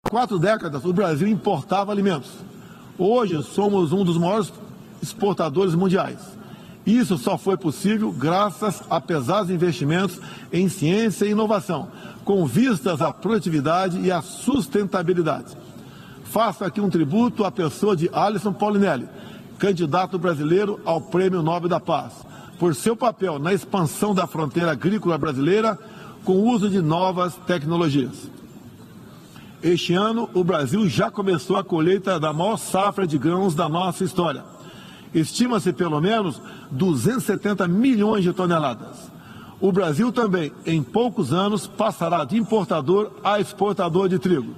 4 décadas, o Brasil importava alimentos. Hoje, somos um dos maiores exportadores mundiais. Isso só foi possível graças a pesados investimentos em ciência e inovação, com vistas à produtividade e à sustentabilidade. Faço aqui um tributo à pessoa de Alisson Paulinelli, candidato brasileiro ao Prêmio Nobel da Paz, por seu papel na expansão da fronteira agrícola brasileira com o uso de novas tecnologias. Este ano, o Brasil já começou a colheita da maior safra de grãos da nossa história. Estima-se pelo menos 270 milhões de toneladas. O Brasil também, em poucos anos, passará de importador a exportador de trigo.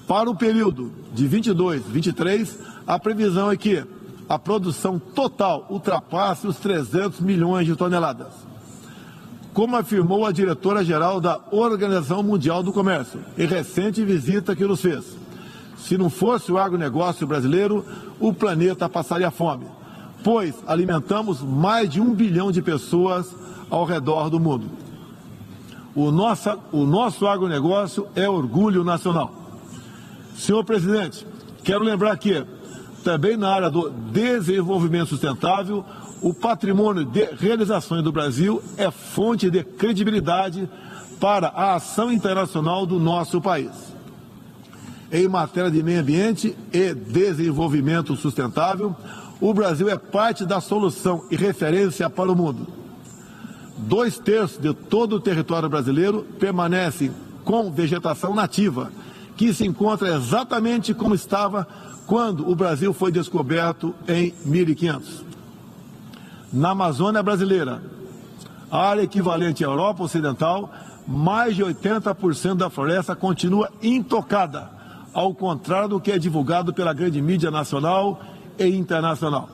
Para o período de 22-23, a previsão é que a produção total ultrapasse os 300 milhões de toneladas. Como afirmou a diretora-geral da Organização Mundial do Comércio, em recente visita que nos fez, se não fosse o agronegócio brasileiro, o planeta passaria fome, pois alimentamos mais de 1 bilhão de pessoas ao redor do mundo. O nosso agronegócio é orgulho nacional. Senhor presidente, quero lembrar que, também na área do desenvolvimento sustentável, o patrimônio de realizações do Brasil é fonte de credibilidade para a ação internacional do nosso país. Em matéria de meio ambiente e desenvolvimento sustentável, o Brasil é parte da solução e referência para o mundo. 2/3 de todo o território brasileiro permanece com vegetação nativa, que se encontra exatamente como estava quando o Brasil foi descoberto em 1500. Na Amazônia brasileira, área equivalente à Europa Ocidental, mais de 80% da floresta continua intocada, ao contrário do que é divulgado pela grande mídia nacional e internacional.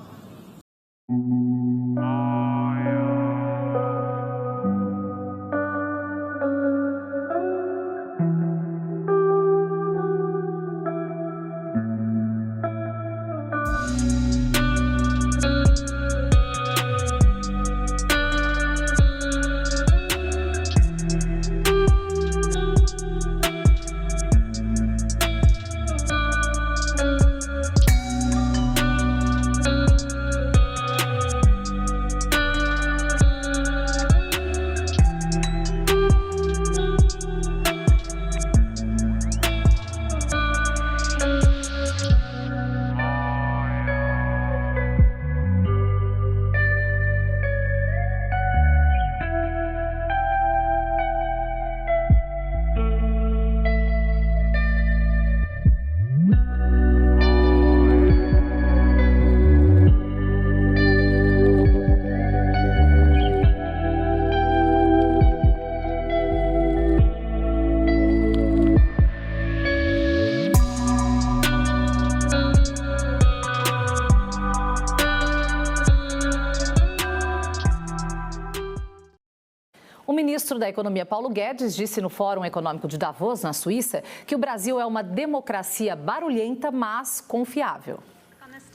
O ministro da Economia, Paulo Guedes, disse no Fórum Econômico de Davos, na Suíça, que o Brasil é uma democracia barulhenta, mas confiável.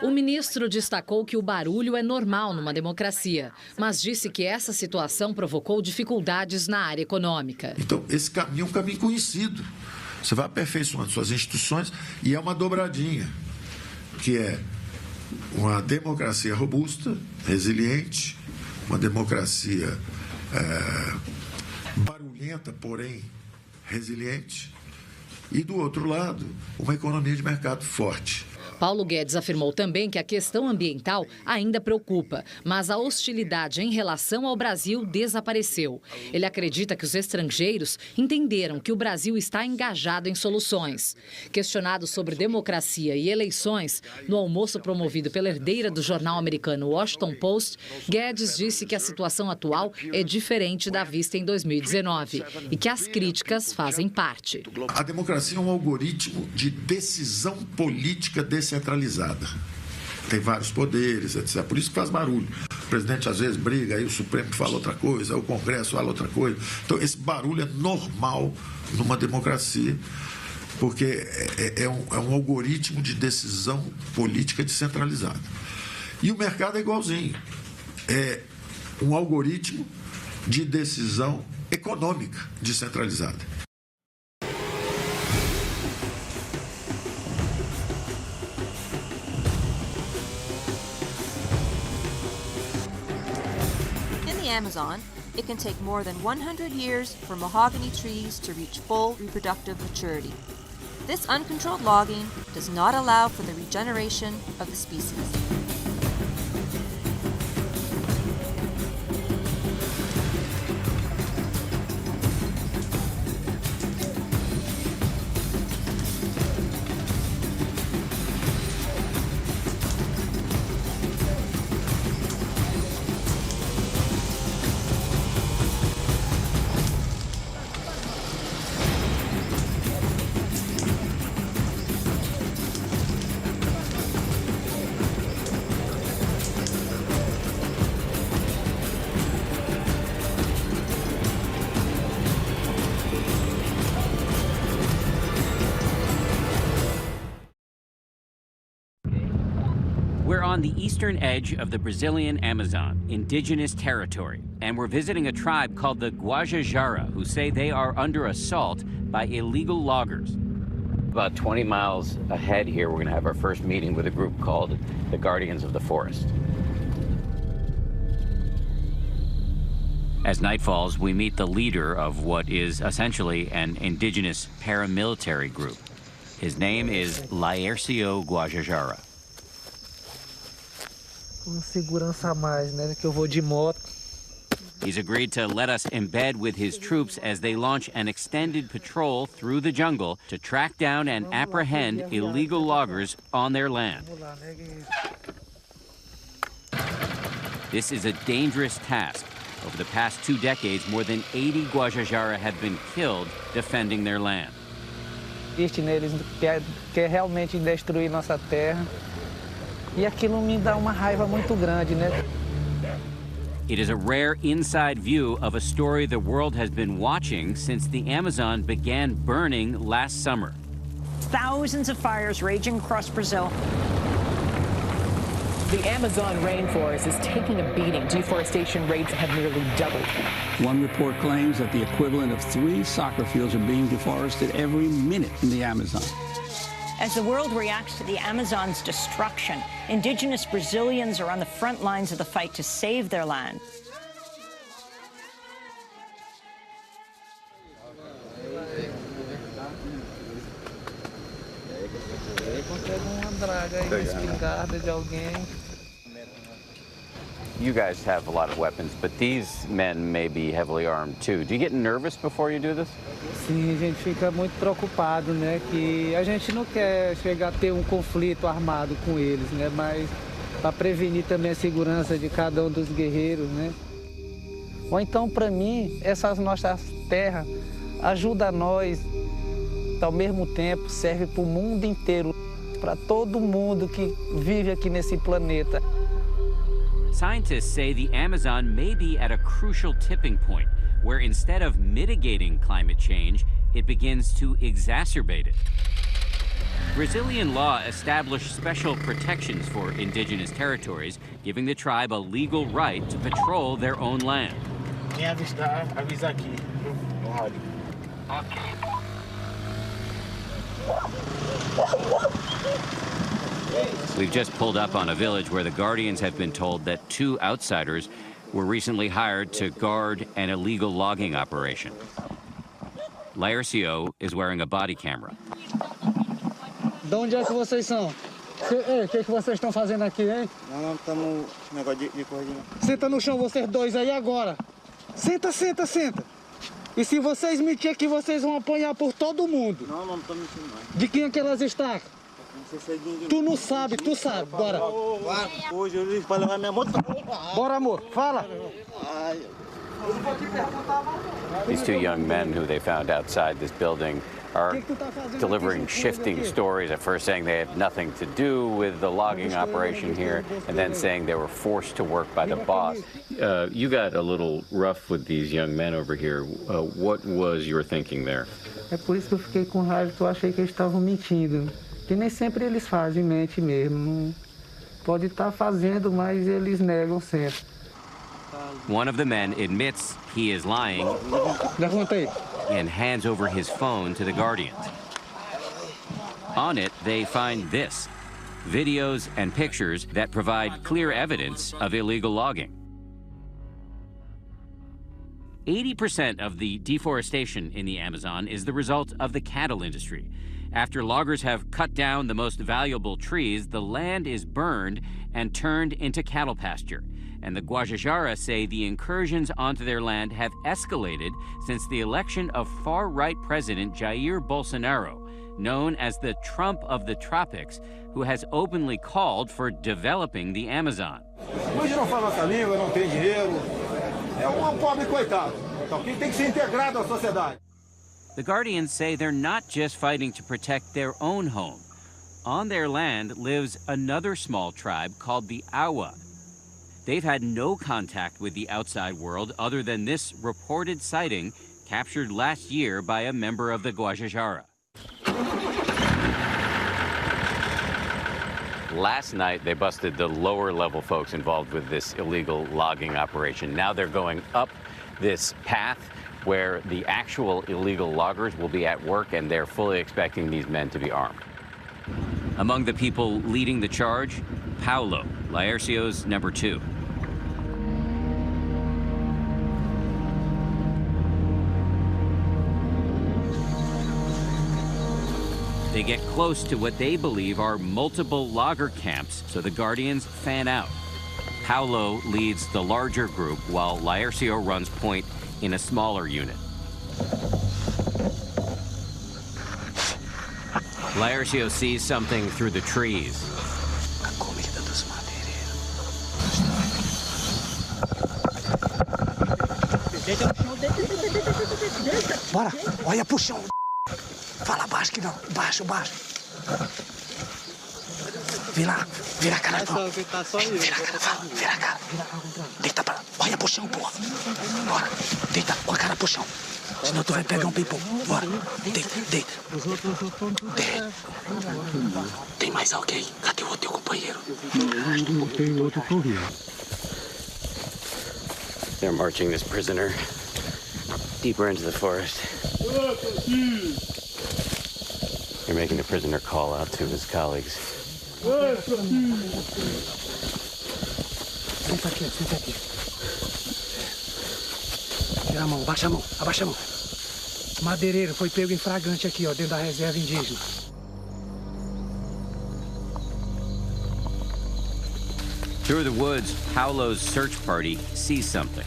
O ministro destacou que o barulho é normal numa democracia, mas disse que essa situação provocou dificuldades na área econômica. Então, esse caminho é um caminho conhecido. Você vai aperfeiçoando suas instituições e é uma dobradinha, que é uma democracia robusta, resiliente, uma democracia barulhenta, porém resiliente, e do outro lado, uma economia de mercado forte. Paulo Guedes afirmou também que a questão ambiental ainda preocupa, mas a hostilidade em relação ao Brasil desapareceu. Ele acredita que os estrangeiros entenderam que o Brasil está engajado em soluções. Questionado sobre democracia e eleições, no almoço promovido pela herdeira do jornal americano Washington Post, Guedes disse que a situação atual é diferente da vista em 2019 e que as críticas fazem parte. A democracia é um algoritmo de decisão política descentralizada. Tem vários poderes, etc. Por isso que faz barulho. O presidente às vezes briga, aí o Supremo fala outra coisa, o Congresso fala outra coisa. Então esse barulho é normal numa democracia, porque é um algoritmo de decisão política descentralizada. E o mercado é igualzinho. É um algoritmo de decisão econômica descentralizada. Amazon, it can take more than 100 years for mahogany trees to reach full reproductive maturity. This uncontrolled logging does not allow for the regeneration of the species. We're on the eastern edge of the Brazilian Amazon, indigenous territory, and we're visiting a tribe called the Guajajara, who say they are under assault by illegal loggers. About 20 miles ahead here, we're going to have our first meeting with a group called the Guardians of the Forest. As night falls, we meet the leader of what is essentially an indigenous paramilitary group. His name is Laércio Guajajara. Segurança a mais, né, que eu vou de moto. He's agreed to let us embed with his troops as they launch an extended patrol through the jungle to track down and apprehend illegal loggers on their land. This is a dangerous task. Over the past 2 decades, more than 80 Guajajara have been killed defending their land. Eles quer realmente destruir nossa terra. E aquilo me dá uma raiva muito grande, né? It is a rare inside view of a story the world has been watching since the Amazon began burning last summer. Thousands of fires raging across Brazil. The Amazon rainforest is taking a beating. Deforestation rates have nearly doubled. One report claims that the equivalent of 3 soccer fields are being deforested every minute in the Amazon. As the world reacts to the Amazon's destruction, indigenous Brazilians are on the front lines of the fight to save their land. You guys have a lot of weapons, but these men may be heavily armed too. Do you get nervous before you do this? Sim, a gente fica muito preocupado, né? Que a gente não quer chegar a ter conflito armado com eles, né? Mas para prevenir também a segurança de cada dos guerreiros, né? Ou então, para mim, essas nossas terras ajudam nós, ao mesmo tempo serve para o mundo inteiro, para todo mundo que vive aqui nesse planeta. Scientists say the Amazon may be at a crucial tipping point, where instead of mitigating climate change, it begins to exacerbate it. Brazilian law established special protections for indigenous territories, giving the tribe a legal right to patrol their own land. Quem avistar, avisa aqui, no rádio. We've just pulled up on a village where the Guardians have been told that 2 outsiders were recently hired to guard an illegal logging operation. Laércio is wearing a body camera. De onde é que vocês são? O que vocês estão fazendo aqui, hein? Não, estamos no negócio de corrida. Senta no chão, vocês dois aí agora. Senta, senta, senta. E se vocês mentirem aqui, vocês vão apanhar por todo mundo. Não, não estou mentindo mais. De quem aquelas estacas? Tu não sabe, tu sabe. Bora. Hoje eu disse para levar minha moto. Bora, amor. Fala. These 2 young men who they found outside this building are delivering shifting stories, at first saying they had nothing to do with the logging operation here, and then saying they were forced to work by the boss. You got a little rough with these young men over here. What was your thinking there? É por isso que eu fiquei com raiva, que eu achei que eles estavam mentindo. Que nem sempre eles fazem, mente mesmo. Não pode estar fazendo, mas eles negam sempre. One of the men admits he is lying and hands over his phone to the Guardians. On it, they find this: videos and pictures that provide clear evidence of illegal logging. 80% of the deforestation in the Amazon is the result of the cattle industry. After loggers have cut down the most valuable trees, the land is burned and turned into cattle pasture. And the Guajajara say the incursions onto their land have escalated since the election of far-right President Jair Bolsonaro, known as the Trump of the tropics, who has openly called for developing the Amazon. Hoje não fala nossa língua, não tem dinheiro. É pobre coitado. Então quem tem que ser integrado à sociedade. The Guardians say they're not just fighting to protect their own home. On their land lives another small tribe called the Awa. They've had no contact with the outside world other than this reported sighting captured last year by a member of the Guajajara. Last night, they busted the lower-level folks involved with this illegal logging operation. Now they're going up this path where the actual illegal loggers will be at work, and they're fully expecting these men to be armed. Among the people leading the charge, Paulo, Laercio's number 2. They get close to what they believe are multiple logger camps, so the Guardians fan out. Paulo leads the larger group, while Laercio runs point in a smaller unit. Laercio sees something through the trees. Bora, olha pro chão. Fala baixo que não, baixo, baixo. Vira a cara, pô. Vira a cara, fala, vira a cara. Deita pra lá, olha pro chão, porra. Bora, deita com a cara pro chão. Senão tu vai pegar um pimpão. Bora, deita. Tem mais alguém? Cadê o teu companheiro? Tem outro correndo. They're marching this prisoner deeper into the forest. They're making the prisoner call out to his colleagues. Senta aqui. Tira a mão, abaixa a mão. Madeireiro foi pego em flagrante aqui, ó, dentro da reserva indígena. Through the woods, Paulo's search party sees something.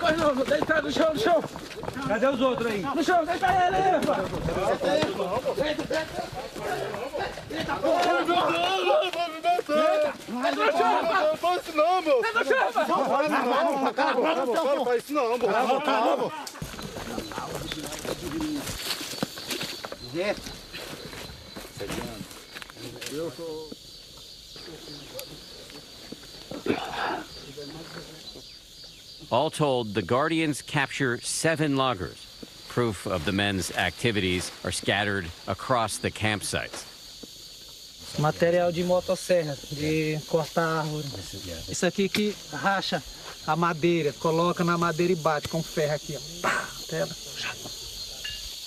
Corre não, deita no chão. Cadê os outros aí? No chão, deita ele, pô. Deita, porra. Não faz isso não, meu. Não faz isso não, meu. All told, the Guardians capture 7 loggers. Proof of the men's activities are scattered across the campsites. Material de motosserra, de cortar árvore. Isso aqui que racha a madeira, coloca na madeira e bate com ferro aqui, ó. Pá, tela.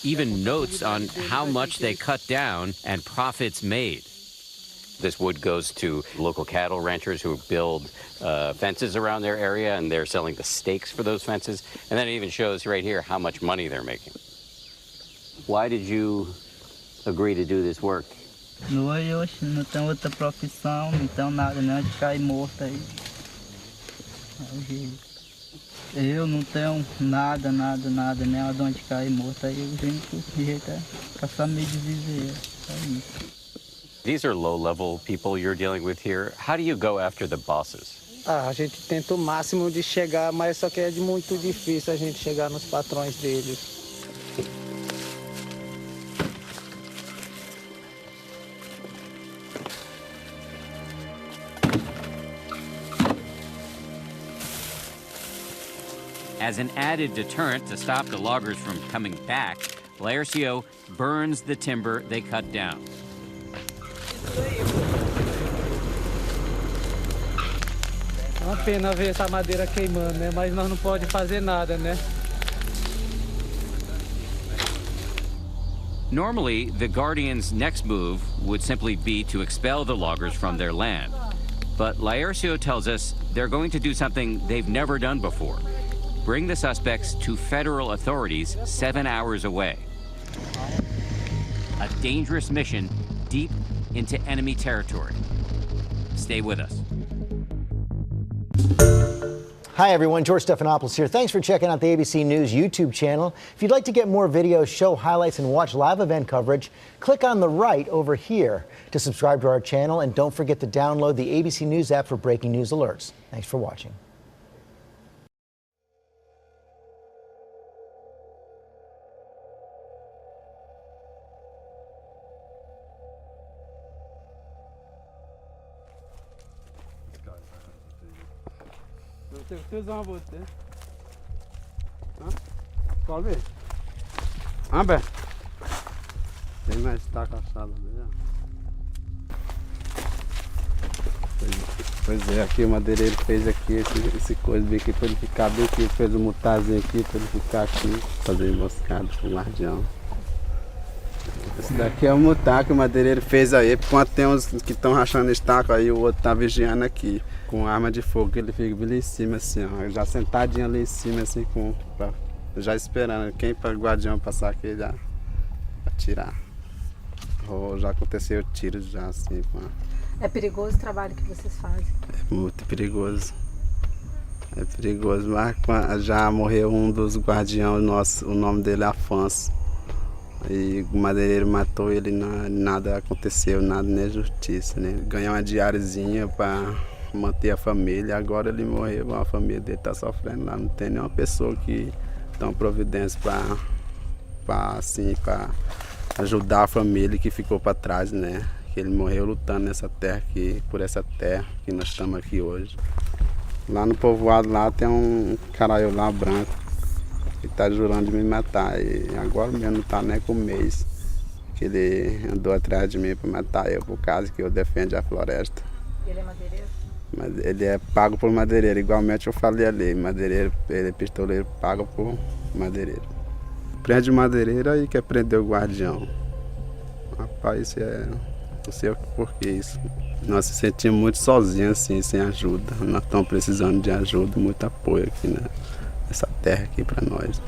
Even notes on how much they cut down and profits made. This wood goes to local cattle ranchers who build fences around their area, and they're selling the stakes for those fences. And then it even shows right here how much money they're making. Why did you agree to do this work? Eu não tenho outra profissão, não tenho nada, não, de cair morto aí. Eu não tenho nada, nem onde cair morto aí. O único jeito é passar meio de viver. É isso. These are low-level people you're dealing with here. How do you go after the bosses? A gente tenta o máximo de chegar, mas só que é muito difícil a gente chegar nos patrões deles. As an added deterrent to stop the loggers from coming back, Laercio burns the timber they cut down. É uma pena ver essa madeira queimando, né? Mas nós não pode fazer nada, né? Normally, the Guardians' next move would simply be to expel the loggers from their land. But Laercio tells us they're going to do something they've never done before. Bring the suspects to federal authorities 7 hours away. A dangerous mission deep into enemy territory. Stay with us. Hi everyone, George Stephanopoulos here. Thanks for checking out the ABC News YouTube channel. If you'd like to get more videos, show highlights, and watch live event coverage, click on the right over here to subscribe to our channel, and don't forget to download the ABC News app for breaking news alerts. Thanks for watching. Eu tenho que usar você. Pode ver. Amber. Tem mais estaca assada ali. Pois é, aqui o madeireiro fez aqui esse coisa bem aqui pra ele ficar bem aqui, fez um mutazinho aqui pra ele ficar aqui, fazer emboscada pro guardião. Esse daqui é o mutar que o madeireiro fez aí, enquanto tem uns que estão rachando estaca aí, o outro tá vigiando aqui. Com arma de fogo, ele fica ali em cima assim, ó, já sentadinho ali em cima assim, já esperando quem para o guardião passar aqui já atirar. Ou já aconteceu tiros já assim. É perigoso o trabalho que vocês fazem? É muito perigoso. É perigoso, mas já morreu um dos guardiões nossos, o nome dele é Afonso. E o madeireiro matou ele, nada aconteceu, nada nem justiça, né? Ele ganhou uma diariozinha para manter a família, agora ele morreu, a família dele está sofrendo lá, não tem nenhuma pessoa que toma providência para ajudar a família que ficou para trás, né? Que ele morreu lutando nessa terra por essa terra que nós estamos aqui hoje. Lá no povoado lá tem um caralho lá branco que está jurando de me matar e agora mesmo não está nem com um mês que ele andou atrás de mim para matar eu por causa que eu defendo a floresta. Ele é madeireiro? Mas ele é pago por madeireiro, igualmente eu falei ali, madeireiro, ele é pistoleiro pago por madeireiro. Prende o madeireiro aí quer prender o guardião. Rapaz, isso não sei por que isso. Nós se sentimos muito sozinhos assim, sem ajuda. Nós estamos precisando de ajuda, muito apoio aqui nessa terra aqui para nós.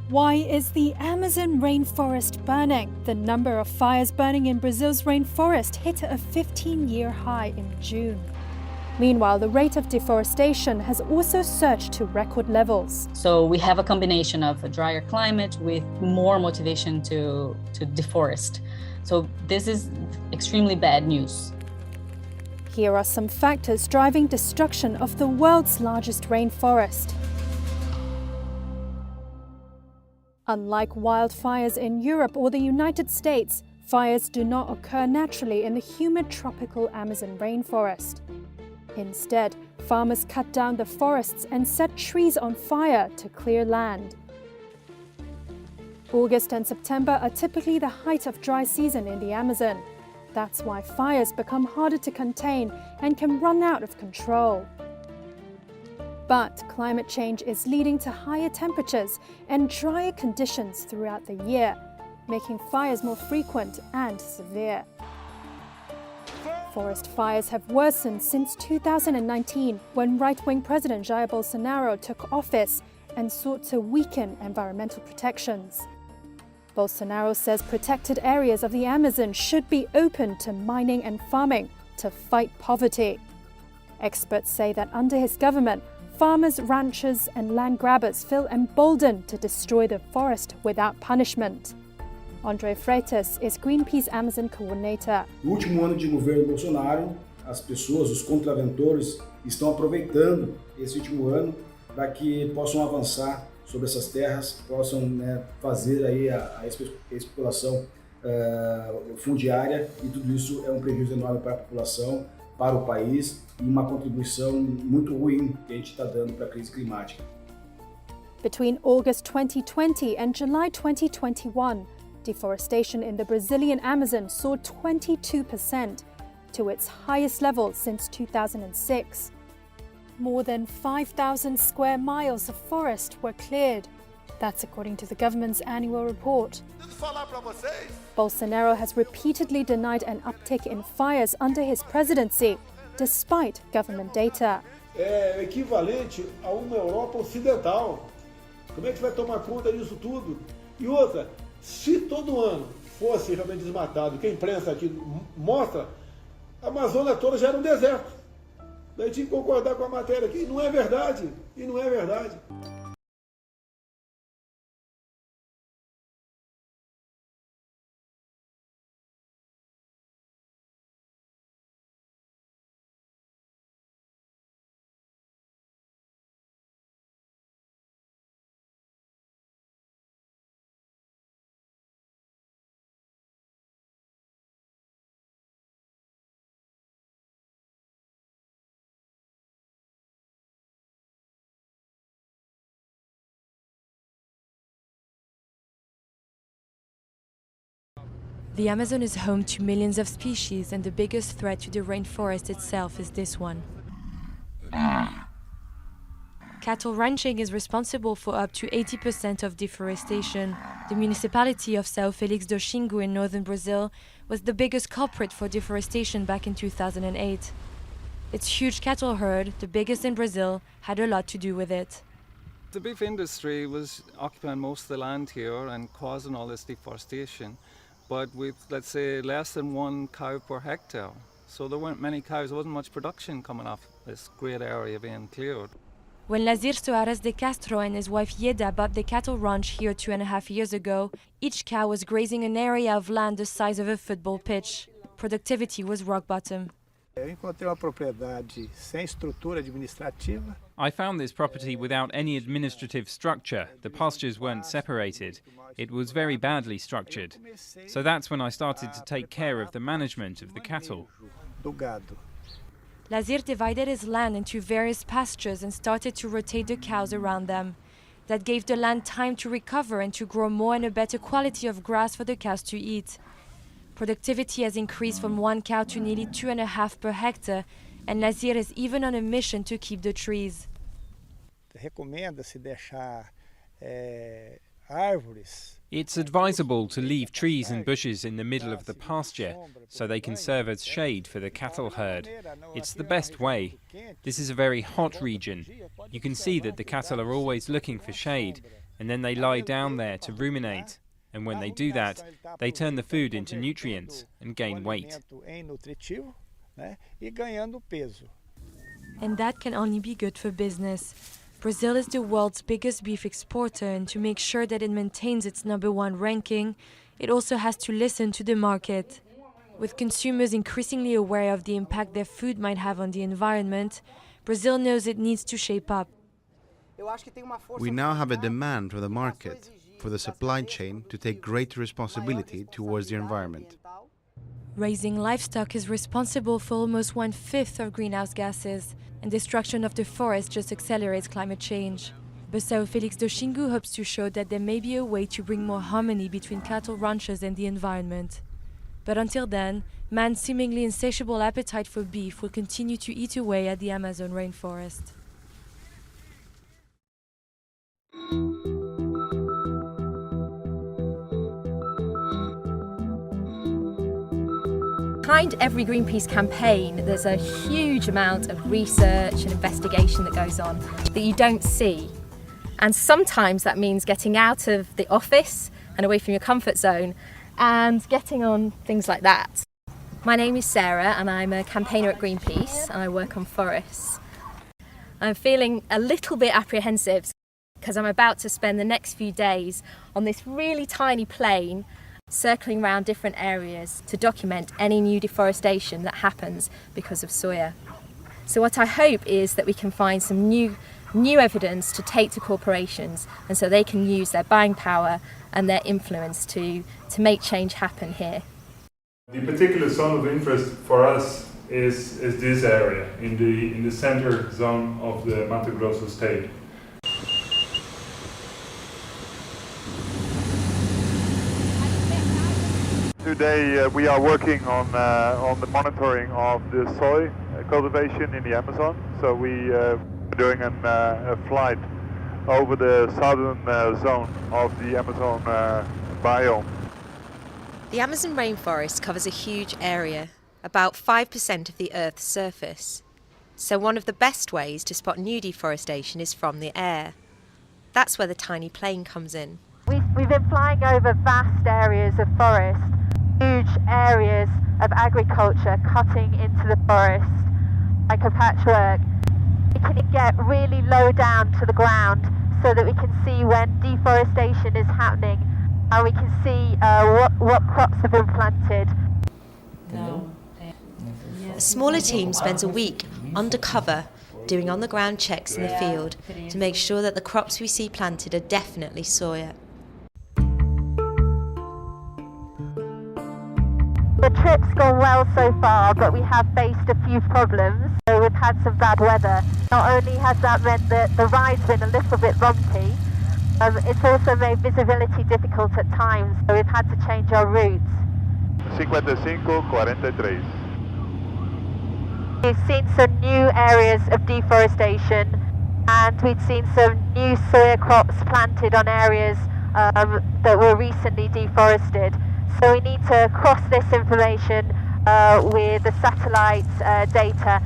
Why is the Amazon rainforest burning? The number of fires burning in Brazil's rainforest hit a 15-year high in June. Meanwhile, the rate of deforestation has also surged to record levels. So we have a combination of a drier climate with more motivation to deforest. So this is extremely bad news. Here are some factors driving destruction of the world's largest rainforest. Unlike wildfires in Europe or the United States, fires do not occur naturally in the humid tropical Amazon rainforest. Instead, farmers cut down the forests and set trees on fire to clear land. August and September are typically the height of dry season in the Amazon. That's why fires become harder to contain and can run out of control. But climate change is leading to higher temperatures and drier conditions throughout the year, making fires more frequent and severe. Forest fires have worsened since 2019, when right-wing President Jair Bolsonaro took office and sought to weaken environmental protections. Bolsonaro says protected areas of the Amazon should be open to mining and farming to fight poverty. Experts say that under his government, farmers, ranchers and land grabbers feel emboldened to destroy the forest without punishment. Andre Freitas is Greenpeace Amazon coordinator. No último ano de governo Bolsonaro, as pessoas, os contraventores, estão aproveitando esse último ano para que possam avançar sobre essas terras, possam, né, fazer aí a especulação fundiária, e tudo isso é um prejuízo enorme para a população, para o país, e uma contribuição muito ruim que a gente está dando para a crise climática. Between August 2020 and July 2021, deforestation in the Brazilian Amazon soared 22% to its highest level since 2006. More than 5,000 square miles of forest were cleared. That's according to the government's annual report. Bolsonaro has repeatedly denied an uptick in fires under his presidency, despite government data. É equivalente a uma Europa ocidental. Como é que vai tomar conta disso tudo? E outra, se todo ano fosse realmente desmatado, que a imprensa aqui mostra, a Amazônia toda já era um deserto. Daí tinha que concordar com a matéria aqui. E não é verdade. The Amazon is home to millions of species, and the biggest threat to the rainforest itself is this one. Cattle ranching is responsible for up to 80% of deforestation. The municipality of São Félix do Xingu in northern Brazil was the biggest culprit for deforestation back in 2008. Its huge cattle herd, the biggest in Brazil, had a lot to do with it. The beef industry was occupying most of the land here and causing all this deforestation, but with, let's say, less than 1 cow per hectare. So there weren't many cows, there wasn't much production coming off this great area being cleared. When Lazir Soares de Castro and his wife Yeda bought the cattle ranch here 2.5 years ago, each cow was grazing an area of land the size of a football pitch. Productivity was rock bottom. Eu encontrei uma propriedade sem estrutura administrativa. I found this property without any administrative structure. The pastures weren't separated. It was very badly structured. So that's when I started to take care of the management of the cattle. Do gado. Lazir divided his land into various pastures and started to rotate the cows around them. That gave the land time to recover and to grow more and a better quality of grass for the cows to eat. Productivity has increased from 1 cow to nearly 2.5 per hectare, and Lazir is even on a mission to keep the trees. Recomenda-se deixar árvores. It's advisable to leave trees and bushes in the middle of the pasture so they can serve as shade for the cattle herd. It's the best way. This is a very hot region. You can see that the cattle are always looking for shade, and then they lie down there to ruminate. And when they do that, they turn the food into nutrients and gain weight. And that can only be good for business. Brazil is the world's biggest beef exporter, and to make sure that it maintains its #1 ranking, it also has to listen to the market. With consumers increasingly aware of the impact their food might have on the environment, Brazil knows it needs to shape up. We now have a demand from the market for the supply chain to take greater responsibility towards the environment. Raising livestock is responsible for almost 1/5 of greenhouse gases, and destruction of the forest just accelerates climate change. But São Félix do Xingu hopes to show that there may be a way to bring more harmony between cattle ranchers and the environment. But until then, man's seemingly insatiable appetite for beef will continue to eat away at the Amazon rainforest. Behind every Greenpeace campaign, there's a huge amount of research and investigation that goes on that you don't see. And sometimes that means getting out of the office and away from your comfort zone and getting on things like that. My name is Sarah and I'm a campaigner at Greenpeace and I work on forests. I'm feeling a little bit apprehensive because I'm about to spend the next few days on this really tiny plane circling around different areas to document any new deforestation that happens because of soya. So what I hope is that we can find some new evidence to take to corporations, and so they can use their buying power and their influence to make change happen here. The particular zone of interest for us is this area in the center zone of the Mato Grosso state. Today we are working on the monitoring of the soy cultivation in the Amazon. So we are doing a flight over the southern zone of the Amazon biome. The Amazon rainforest covers a huge area, about 5% of the Earth's surface. So one of the best ways to spot new deforestation is from the air. That's where the tiny plane comes in. We've been flying over vast areas of forest, huge areas of agriculture cutting into the forest like a patchwork. We can get really low down to the ground so that we can see when deforestation is happening, and we can see what crops have been planted. A smaller team spends a week undercover doing on-the-ground checks in the field to make sure that the crops we see planted are definitely soya. The trip's gone well so far, but we have faced a few problems. So we've had some bad weather. Not only has that meant that the ride's been a little bit bumpy, it's also made visibility difficult at times, so we've had to change our routes. 55-43. We've seen some new areas of deforestation, and we've seen some new soya crops planted on areas that were recently deforested. So we need to cross this information with the satellite data.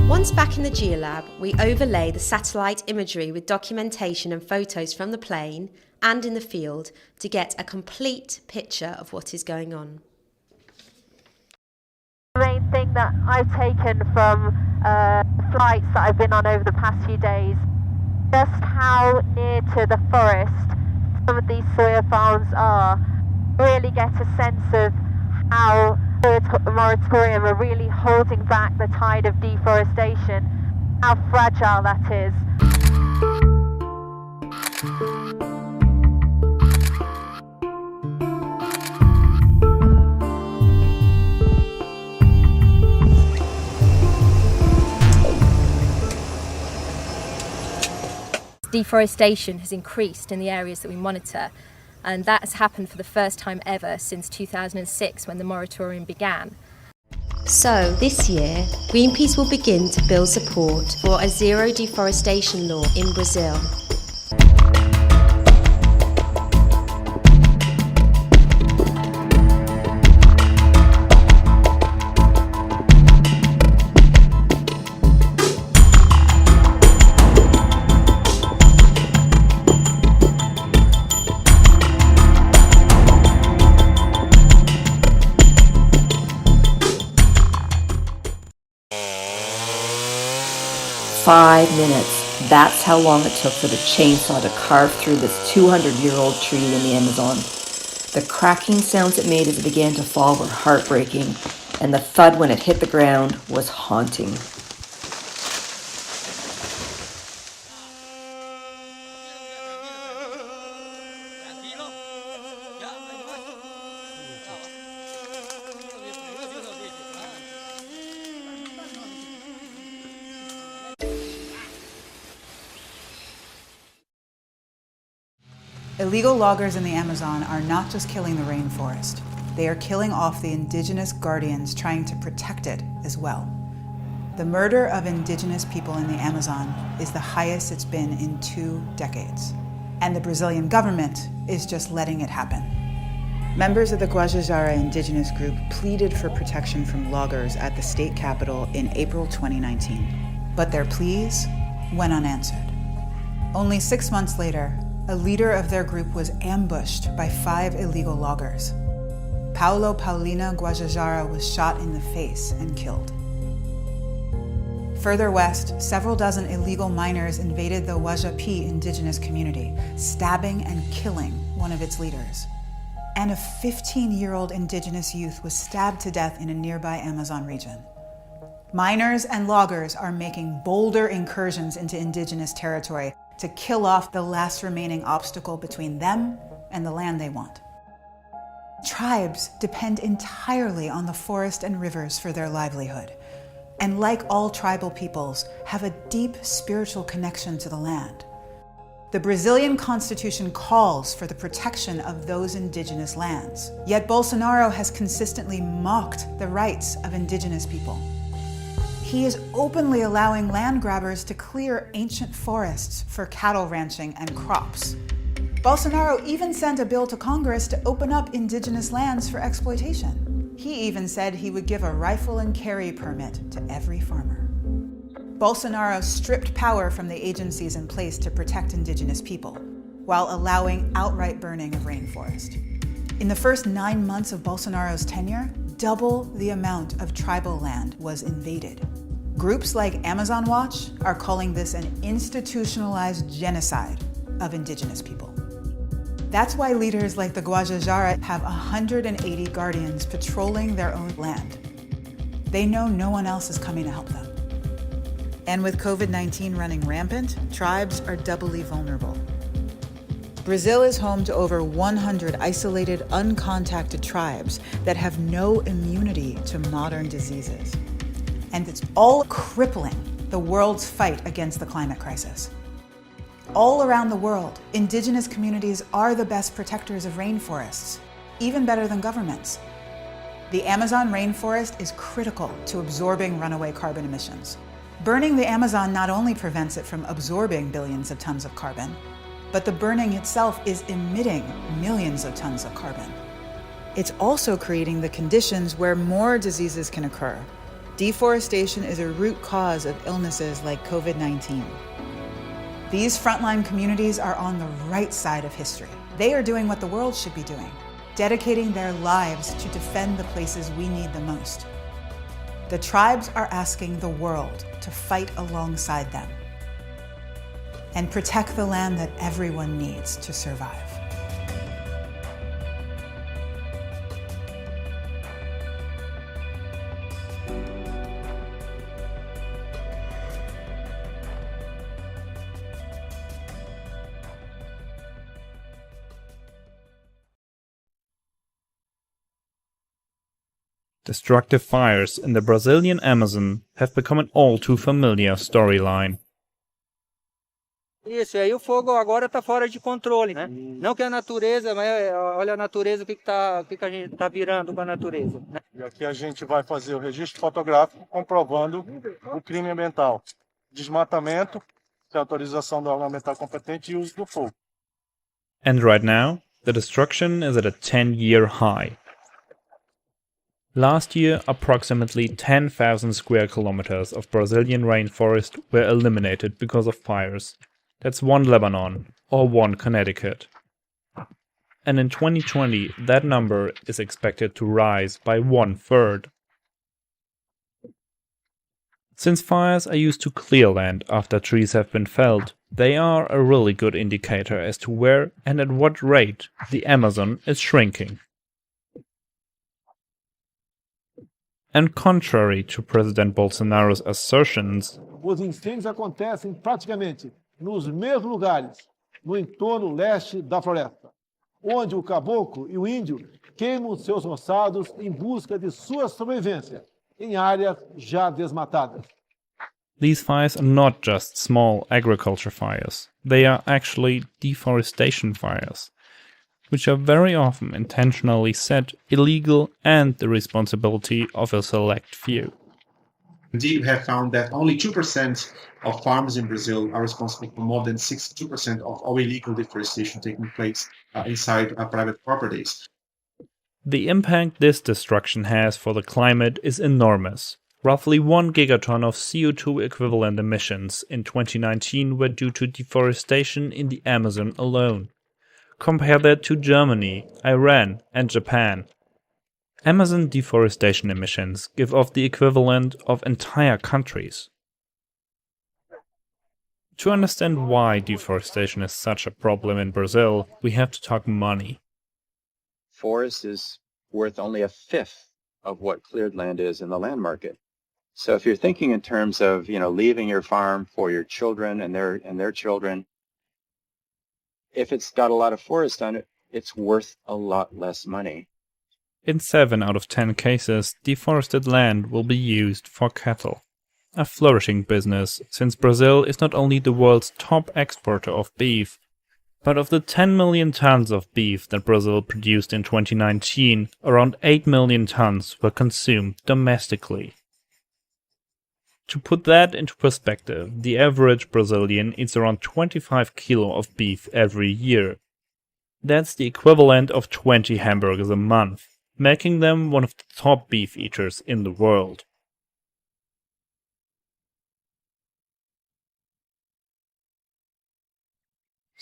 Once back in the Geolab, we overlay the satellite imagery with documentation and photos from the plane and in the field to get a complete picture of what is going on. The main thing that I've taken from flights that I've been on over the past few days, just how near to the forest some of these soya farms are. Really get a sense of how the moratorium are really holding back the tide of deforestation, how fragile that is. Deforestation has increased in the areas that we monitor, and that has happened for the first time ever since 2006 when the moratorium began. So this year, Greenpeace will begin to build support for a zero deforestation law in Brazil. "5 minutes. That's how long it took for the chainsaw to carve through this 200-year-old tree in the Amazon. The cracking sounds it made as it began to fall were heartbreaking, and the thud when it hit the ground was haunting. Illegal loggers in the Amazon are not just killing the rainforest. They are killing off the indigenous guardians trying to protect it as well. The murder of indigenous people in the Amazon is the highest it's been in 2 decades. And the Brazilian government is just letting it happen. Members of the Guajajara indigenous group pleaded for protection from loggers at the state capitol in April 2019. But their pleas went unanswered. Only 6 months later, a leader of their group was ambushed by 5 illegal loggers. Paulo Paulina Guajajara was shot in the face and killed. Further west, several dozen illegal miners invaded the Wajapi indigenous community, stabbing and killing one of its leaders. And a 15-year-old indigenous youth was stabbed to death in a nearby Amazon region. Miners and loggers are making bolder incursions into indigenous territory to kill off the last remaining obstacle between them and the land they want. Tribes depend entirely on the forest and rivers for their livelihood, and like all tribal peoples, have a deep spiritual connection to the land. The Brazilian Constitution calls for the protection of those indigenous lands, yet Bolsonaro has consistently mocked the rights of indigenous people. He is openly allowing land grabbers to clear ancient forests for cattle ranching and crops. Bolsonaro even sent a bill to Congress to open up indigenous lands for exploitation. He even said he would give a rifle and carry permit to every farmer. Bolsonaro stripped power from the agencies in place to protect indigenous people, while allowing outright burning of rainforest. In the first 9 months of Bolsonaro's tenure, double the amount of tribal land was invaded. Groups like Amazon Watch are calling this an institutionalized genocide of indigenous people. That's why leaders like the Guajajara have 180 guardians patrolling their own land. They know no one else is coming to help them. And with COVID-19 running rampant, tribes are doubly vulnerable. Brazil is home to over 100 isolated, uncontacted tribes that have no immunity to modern diseases. And it's all crippling the world's fight against the climate crisis. All around the world, indigenous communities are the best protectors of rainforests, even better than governments. The Amazon rainforest is critical to absorbing runaway carbon emissions. Burning the Amazon not only prevents it from absorbing billions of tons of carbon, but the burning itself is emitting millions of tons of carbon. It's also creating the conditions where more diseases can occur. Deforestation is a root cause of illnesses like COVID-19. These frontline communities are on the right side of history. They are doing what the world should be doing, dedicating their lives to defend the places we need the most. The tribes are asking the world to fight alongside them and protect the land that everyone needs to survive. Destructive fires in the Brazilian Amazon have become an all too familiar storyline. Isso, e aí o fogo agora está fora de controle, né? Não que a natureza, mas olha a natureza, o que a gente está virando com a natureza, né? E aqui a gente vai fazer o registro fotográfico comprovando o crime ambiental. Desmatamento, sem autorização do órgão ambiental competente e uso do fogo. And right now, the destruction is at a 10-year high. Last year, approximately 10,000 square kilometers of Brazilian rainforest were eliminated because of fires. That's one Lebanon, or one Connecticut. And in 2020, that number is expected to rise by 1/3. Since fires are used to clear land after trees have been felled, they are a really good indicator as to where and at what rate the Amazon is shrinking. And contrary to President Bolsonaro's assertions, os incêndios acontecem praticamente nos mesmos lugares, no entorno leste da floresta, onde o caboclo e o índio queimam seus roçados em busca de sua sobrevivência, em áreas já desmatadas. These fires are not just small agriculture fires, they are actually deforestation fires, which are very often intentionally set illegal and the responsibility of a select few. Indeed, we have found that only 2% of farms in Brazil are responsible for more than 62% of all illegal deforestation taking place inside private properties. The impact this destruction has for the climate is enormous. Roughly 1 gigaton of CO2 equivalent emissions in 2019 were due to deforestation in the Amazon alone. Compare that to Germany, Iran, and Japan. Amazon deforestation emissions give off the equivalent of entire countries. To understand why deforestation is such a problem in Brazil, we have to talk money. Forest is worth only a fifth of what cleared land is in the land market. So if you're thinking in terms of, leaving your farm for your children and their children, if it's got a lot of forest on it, it's worth a lot less money. In 7 out of 10 cases, deforested land will be used for cattle. A flourishing business, since Brazil is not only the world's top exporter of beef, but of the 10 million tons of beef that Brazil produced in 2019, around 8 million tons were consumed domestically. To put that into perspective, the average Brazilian eats around 25 kilo of beef every year. That's the equivalent of 20 hamburgers a month, making them one of the top beef eaters in the world.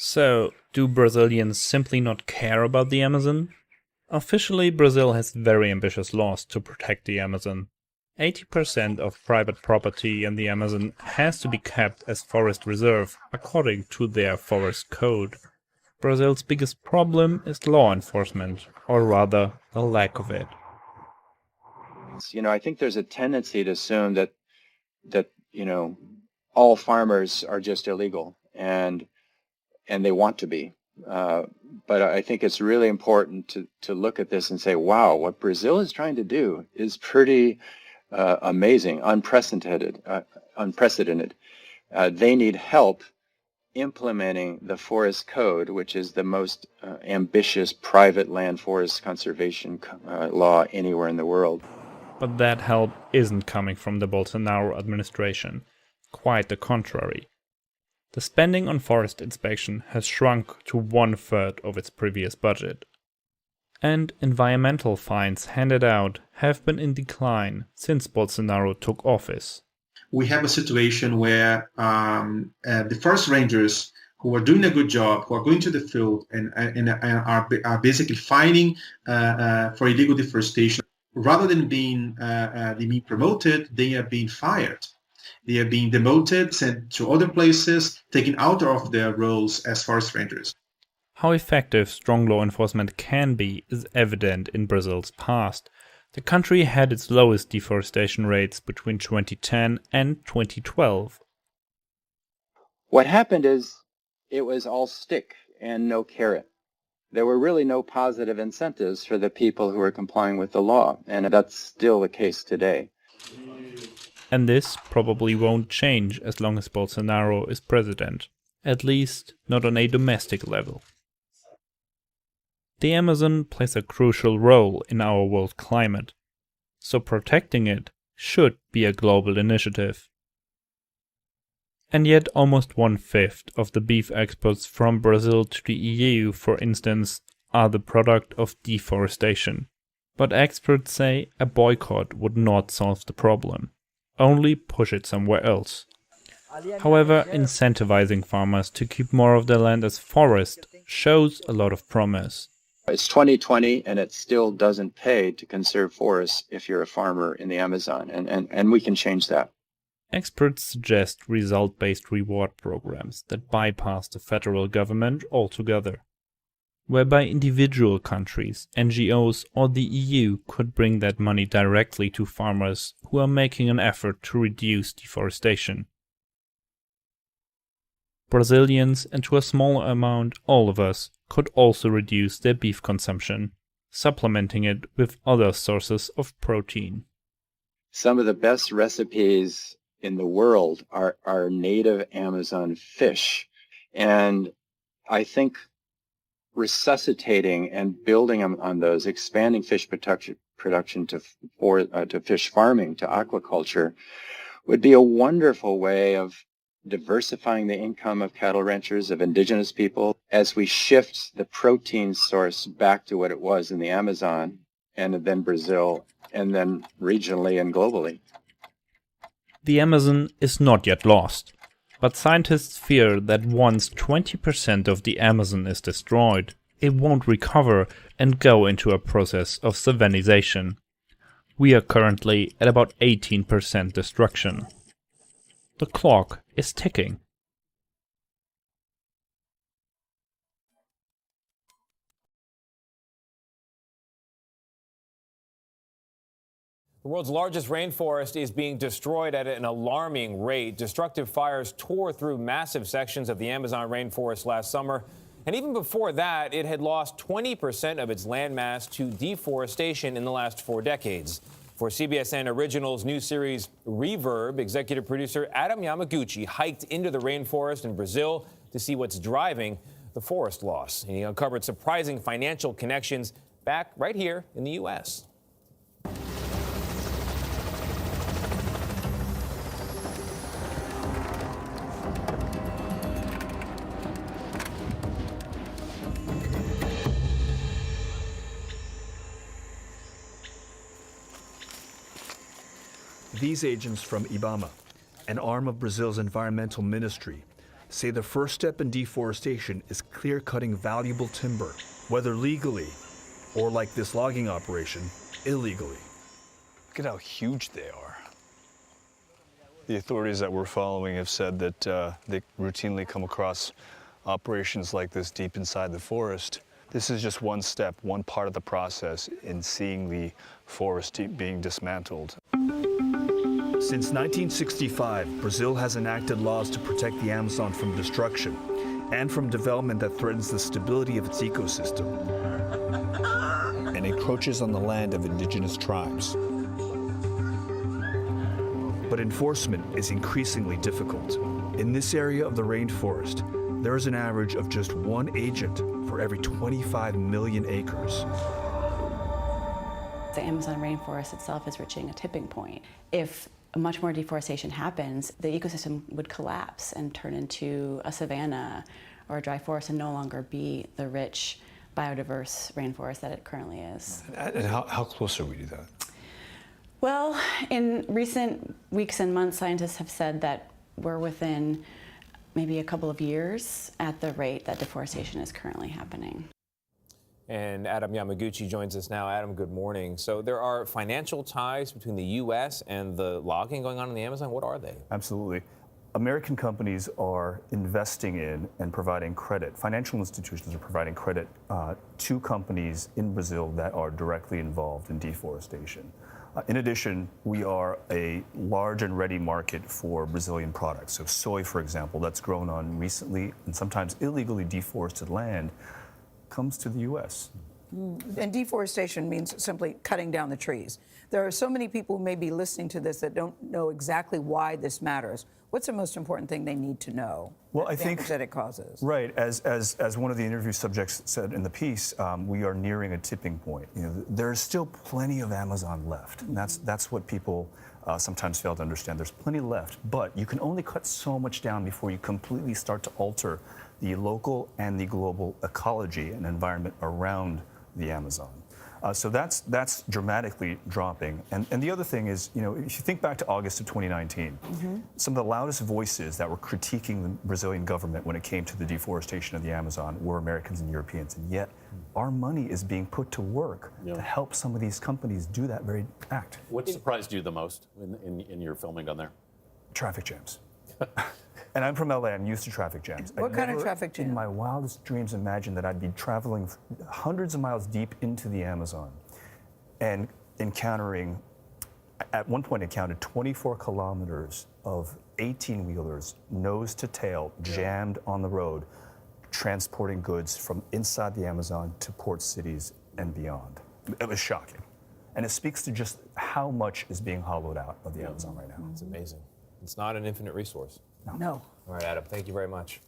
So, do Brazilians simply not care about the Amazon? Officially, Brazil has very ambitious laws to protect the Amazon. 80% of private property in the Amazon has to be kept as forest reserve, according to their forest code. Brazil's biggest problem is law enforcement, or rather, the lack of it. I think there's a tendency to assume that all farmers are just illegal, and they want to be. But I think it's really important to look at this and say, wow, what Brazil is trying to do is pretty amazing, unprecedented. They need help implementing the forest code, which is the most ambitious private land forest conservation law anywhere in the world. But that help isn't coming from the Bolsonaro administration. Quite the contrary. The spending on forest inspection has shrunk to 1/3 of its previous budget. And environmental fines handed out have been in decline since Bolsonaro took office. We have a situation where the forest rangers who are doing a good job, who are going to the field and are basically fighting for illegal deforestation, rather than being promoted, they are being fired. They are being demoted, sent to other places, taken out of their roles as forest rangers. How effective strong law enforcement can be is evident in Brazil's past. The country had its lowest deforestation rates between 2010 and 2012. What happened is it was all stick and no carrot. There were really no positive incentives for the people who were complying with the law, and that's still the case today. And this probably won't change as long as Bolsonaro is president, at least not on a domestic level. The Amazon plays a crucial role in our world climate, so protecting it should be a global initiative. And yet almost 1/5 of the beef exports from Brazil to the EU, for instance, are the product of deforestation. But experts say a boycott would not solve the problem, only push it somewhere else. However, incentivizing farmers to keep more of their land as forest shows a lot of promise. It's 2020 and it still doesn't pay to conserve forests if you're a farmer in the Amazon, and we can change that. Experts suggest result-based reward programs that bypass the federal government altogether, whereby individual countries, NGOs or the EU could bring that money directly to farmers who are making an effort to reduce deforestation. Brazilians, and to a smaller amount all of us, could also reduce their beef consumption, supplementing it with other sources of protein. Some of the best recipes in the world are native Amazon fish, and I think resuscitating and building on those, expanding fish production to fish farming, to aquaculture, would be a wonderful way of diversifying the income of cattle ranchers, of indigenous people, as we shift the protein source back to what it was in the Amazon, and then Brazil, and then regionally and globally. The Amazon is not yet lost, but scientists fear that once 20% of the Amazon is destroyed, it won't recover and go into a process of savannization. We are currently at about 18% destruction. The clock is ticking. The world's largest rainforest is being destroyed at an alarming rate. Destructive fires tore through massive sections of the Amazon rainforest last summer. And even before that, it had lost 20% of its landmass to deforestation in the last 4 decades. For CBSN Originals new series Reverb, executive producer Adam Yamaguchi hiked into the rainforest in Brazil to see what's driving the forest loss. And he uncovered surprising financial connections back right here in the U.S. These agents from IBAMA, an arm of Brazil's environmental ministry, say the first step in deforestation is clear-cutting valuable timber, whether legally or, like this logging operation, illegally. Look at how huge they are. The authorities that we're following have said that they routinely come across operations like this deep inside the forest. This is just one step, one part of the process in seeing the forest being dismantled. Since 1965, Brazil has enacted laws to protect the Amazon from destruction and from development that threatens the stability of its ecosystem and encroaches on the land of indigenous tribes. But enforcement is increasingly difficult. In this area of the rainforest, there is an average of just one agent for every 25 million acres. The Amazon rainforest itself is reaching a tipping point. If much more deforestation happens, the ecosystem would collapse and turn into a savanna or a dry forest and no longer be the rich, biodiverse rainforest that it currently is. And how close are we to that? Well, in recent weeks and months, scientists have said that we're within maybe a couple of years at the rate that deforestation is currently happening. And Adam Yamaguchi joins us now. Adam, good morning. So there are financial ties between the U.S. and the logging going on in the Amazon. What are they? Absolutely. American companies are investing in and providing credit. Financial institutions are providing credit to companies in Brazil that are directly involved in deforestation. In addition, we are a large and ready market for Brazilian products. So soy, for example, that's grown on recently and sometimes illegally deforested land comes to the U.S. And deforestation means simply cutting down the trees. There are so many people who may be listening to this that don't know exactly why this matters. What's the most important thing they need to know? Well, I think that it causes. Right, as one of the interview subjects said in the piece, we are nearing a tipping point. You know, there's still plenty of Amazon left, and that's what people sometimes fail to understand. There's plenty left, but you can only cut so much down before you completely start to alter the local and the global ecology and environment around the Amazon. So that's dramatically dropping. And the other thing is, you know, if you think back to August of 2019, some of the loudest voices that were critiquing the Brazilian government when it came to the deforestation of the Amazon were Americans and Europeans. And yet our money is being put to work to help some of these companies do that very act. What surprised you the most in your filming down there? Traffic jams. And I'm from LA, I'm used to traffic jams. What kind of traffic jam? In my wildest dreams imagined that I'd be traveling hundreds of miles deep into the Amazon and encountering, at one point I counted 24 kilometers of 18-wheelers, nose to tail, jammed on the road, transporting goods from inside the Amazon to port cities and beyond. It was shocking. And it speaks to just how much is being hollowed out of the Amazon right now. It's amazing. It's not an infinite resource. No. All right, Adam, thank you very much.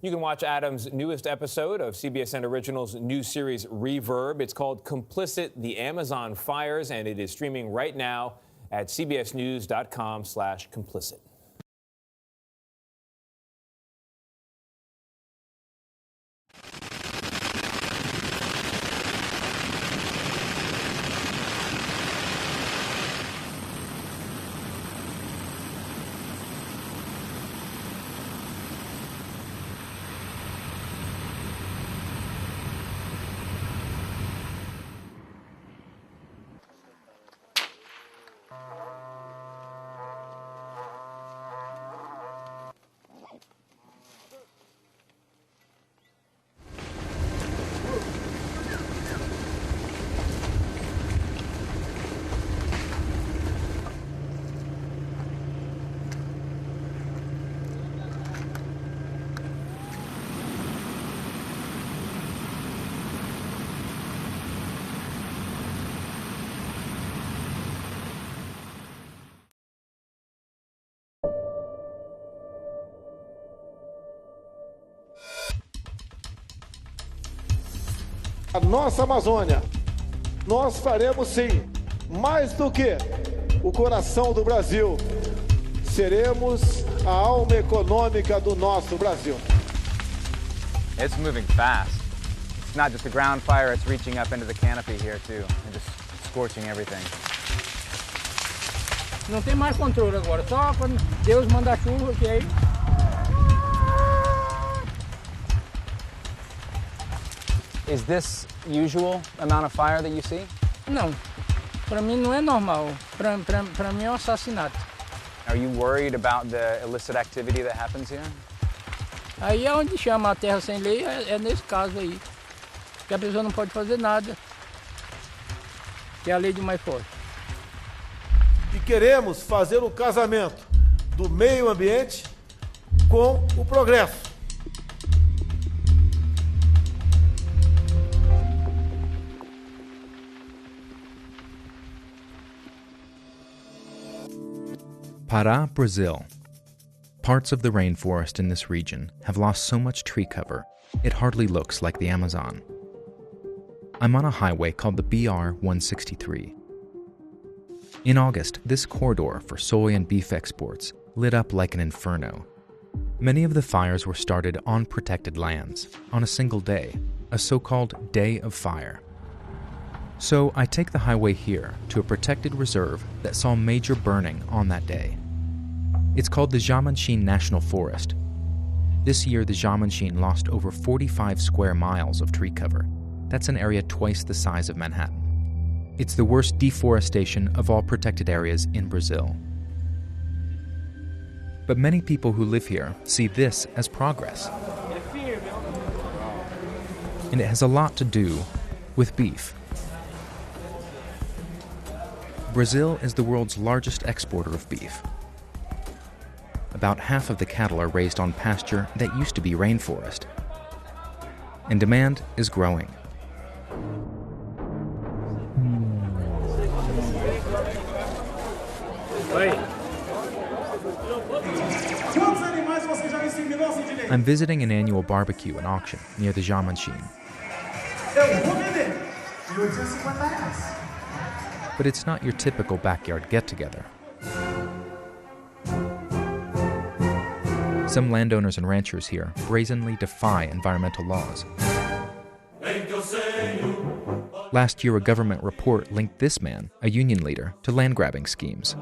You can watch Adam's newest episode of CBSN Originals' new series Reverb. It's called Complicit: The Amazon Fires, and it is streaming right now at cbsnews.com/complicit. A nossa Amazônia, nós faremos sim, mais do que o coração do Brasil. Seremos a alma econômica do nosso Brasil. It's moving fast. It's not just a ground fire, it's reaching up into the canopy here too, and just scorching everything. Não tem mais controle agora, só quando Deus manda chuva que aí. Is this usual amount of fire that you see? Não, para mim não é normal. Para mim é um assassinato. Are you worried about the illicit activity that happens here? Aí é onde chama a terra sem lei, é nesse caso aí. Que a pessoa não pode fazer nada. Que é a lei do mais forte. E queremos fazer o casamento do meio ambiente com o progresso. Pará, Brazil. Parts of the rainforest in this region have lost so much tree cover, it hardly looks like the Amazon. I'm on a highway called the BR-163. In August, this corridor for soy and beef exports lit up like an inferno. Many of the fires were started on protected lands, on a single day, a so-called Day of Fire. So I take the highway here to a protected reserve that saw major burning on that day. It's called the Jamanchim National Forest. This year, the Jamanchim lost over 45 square miles of tree cover. That's an area twice the size of Manhattan. It's the worst deforestation of all protected areas in Brazil. But many people who live here see this as progress. And it has a lot to do with beef. Brazil is the world's largest exporter of beef. About half of the cattle are raised on pasture that used to be rainforest. And demand is growing. I'm visiting an annual barbecue and auction near the Jamanchim. But it's not your typical backyard get-together. Some landowners and ranchers here brazenly defy environmental laws. Last year, a government report linked this man, a union leader, to land-grabbing schemes.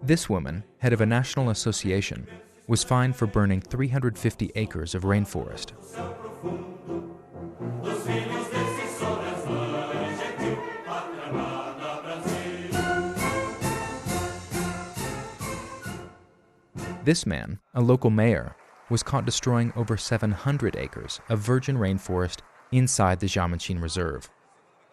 This woman, head of a national association, was fined for burning 350 acres of rainforest. This man, a local mayor, was caught destroying over 700 acres of virgin rainforest inside the Jamanchim Reserve.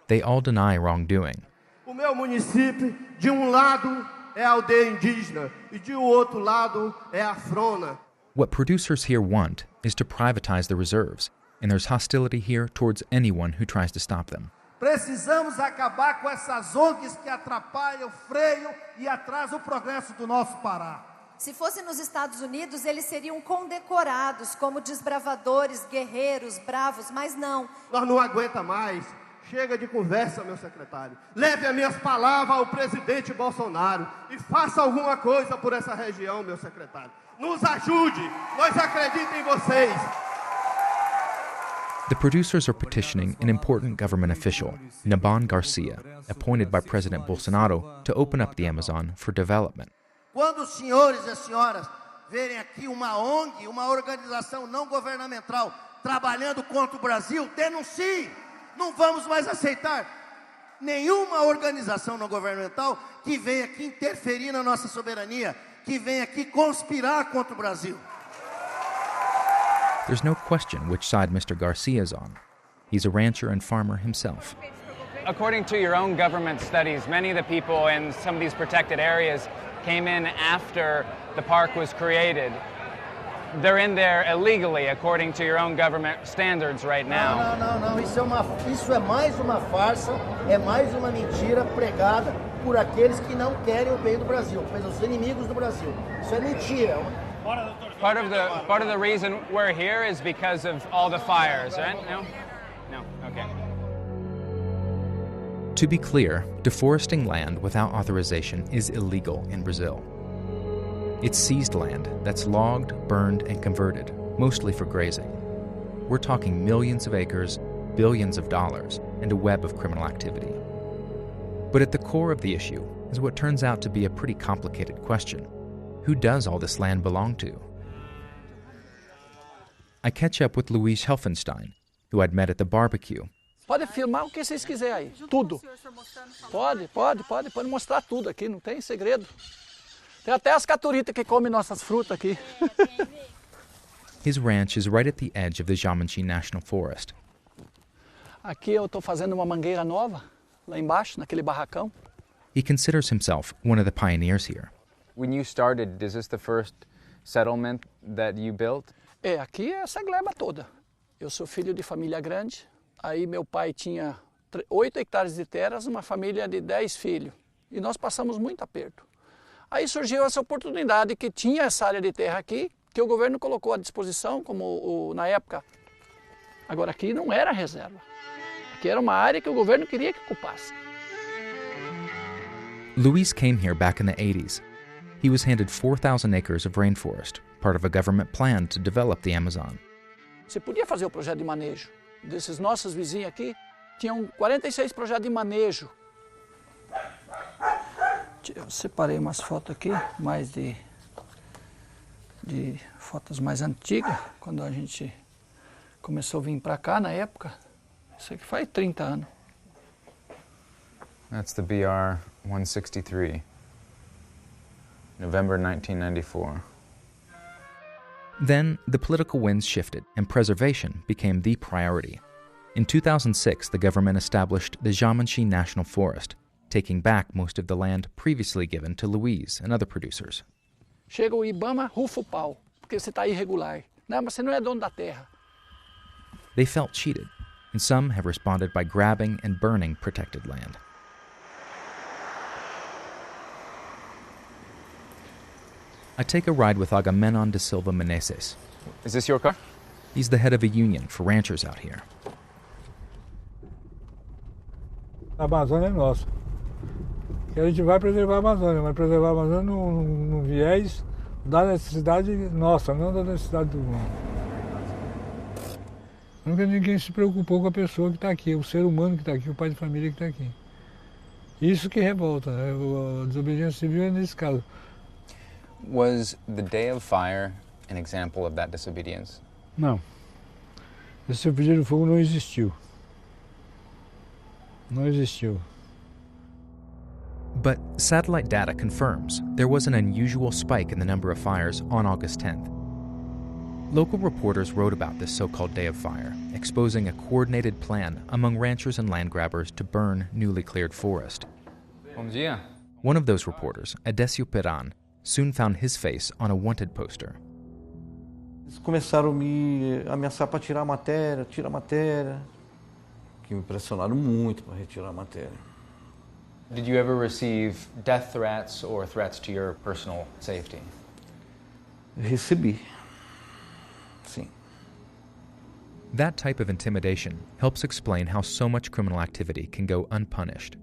They all deny wrongdoing. O meu município, de lado é a aldeia indígena e de outro lado é a frona. What producers here want is to privatize the reserves, and there's hostility here towards anyone who tries to stop them. Precisamos acabar com essas ONGs que atrapalham, freiam e atrasam o progresso do nosso Pará. Se fosse nos Estados Unidos, eles seriam condecorados como desbravadores, guerreiros, bravos, mas não. Nós não aguenta mais. Chega de conversa, meu secretário. Leve as minhas palavras ao presidente Bolsonaro e faça alguma coisa por essa região, meu secretário. Nos ajude. Nós acreditamos em vocês. The producers are petitioning an important government official, Naban Garcia, appointed by President Bolsonaro to open up the Amazon for development. Quando os senhores e as senhoras verem aqui uma ONG, uma organização não governamental, trabalhando contra o Brasil, denuncie. Não vamos mais aceitar nenhuma organização não governamental que venha aqui interferir na nossa soberania, que venha aqui conspirar contra o Brasil. There's no question which side Mr. Garcia is on. He's a rancher and farmer himself. According to your own government studies, many of the people in some of these protected areas came in after the park was created. they're in there illegally, according to your own government standards right now. Não. Isso é mais uma farsa, é mais uma mentira pregada por aqueles que não querem o bem do Brasil, pelos inimigos do Brasil. Isso é mentira. Part of the reason we're here is because of all the fires, right? No? Okay. To be clear, deforesting land without authorization is illegal in Brazil. It's seized land that's logged, burned, and converted, mostly for grazing. We're talking millions of acres, billions of dollars, and a web of criminal activity. But at the core of the issue is what turns out to be a pretty complicated question. Who does all this land belong to? I catch up with Luiz Helfenstein, who I'd met at the barbecue. Pode filmar o que vocês quiserem aí, tudo. Pode mostrar tudo aqui, não tem segredo. Tem até as caturitas que comem nossas frutas aqui. His ranch is right at the edge of the Jamanchim National Forest. Aqui eu estou fazendo uma mangueira nova, lá embaixo, naquele barracão. He considers himself one of the pioneers here. When you started, is this the first settlement that you built? Aqui é essa gleba toda. Eu sou filho de família grande. Aí meu pai tinha 8 hectares de terras, uma família de 10 filhos. E nós passamos muito aperto. Aí surgiu essa oportunidade que tinha essa área de terra aqui, que o governo colocou à disposição, como na época. Agora aqui não era reserva. Aqui era uma área que o governo queria que ocupasse. Luiz came here back in the 80s. He was handed 4,000 acres of rainforest, part of a government plan to develop the Amazon. Você podia fazer o projeto de manejo. Desses nossos vizinhos aqui, tinham 46 projetos de manejo. Eu separei umas fotos aqui, mais de fotos mais antigas, quando a gente começou a vir para cá na época. Isso aqui faz 30 anos. That's the BR 163, November 1994. Then, the political winds shifted, and preservation became the priority. In 2006, the government established the Jamanchim National Forest, taking back most of the land previously given to Luiz and other producers. Chega o Ibama, rufa o pau, porque você está irregular. Não, mas você não é dono da terra. They felt cheated, and some have responded by grabbing and burning protected land. I take a ride with Agamenon de Silva Meneses. Is this your car? He's the head of a union for ranchers out here. A Amazônia é nossa. E a gente vai preservar a Amazônia, mas preservar a Amazônia no viés da necessidade nossa, não da necessidade do mundo. Nunca ninguém se preocupou com a pessoa que está aqui, o ser humano que está aqui, o pai de família que está aqui. Isso que revolta, né? A desobediência civil é nesse caso. Was the Day of Fire an example of that disobedience? Não. Esse pedido de fogo não existiu. Não existiu. But satellite data confirms there was an unusual spike in the number of fires on August 10th. Local reporters wrote about this so-called Day of Fire, exposing a coordinated plan among ranchers and land grabbers to burn newly cleared forest. Bom dia. One of those reporters, Adécio Peran, soon found his face on a wanted poster. Eles começaram a me ameaçar para tirar a matéria, que me pressionaram muito para retirar a matéria. Did you ever receive death threats or threats to your personal safety? Recebi. Sim. That type of intimidation helps explain how so much criminal activity can go unpunished.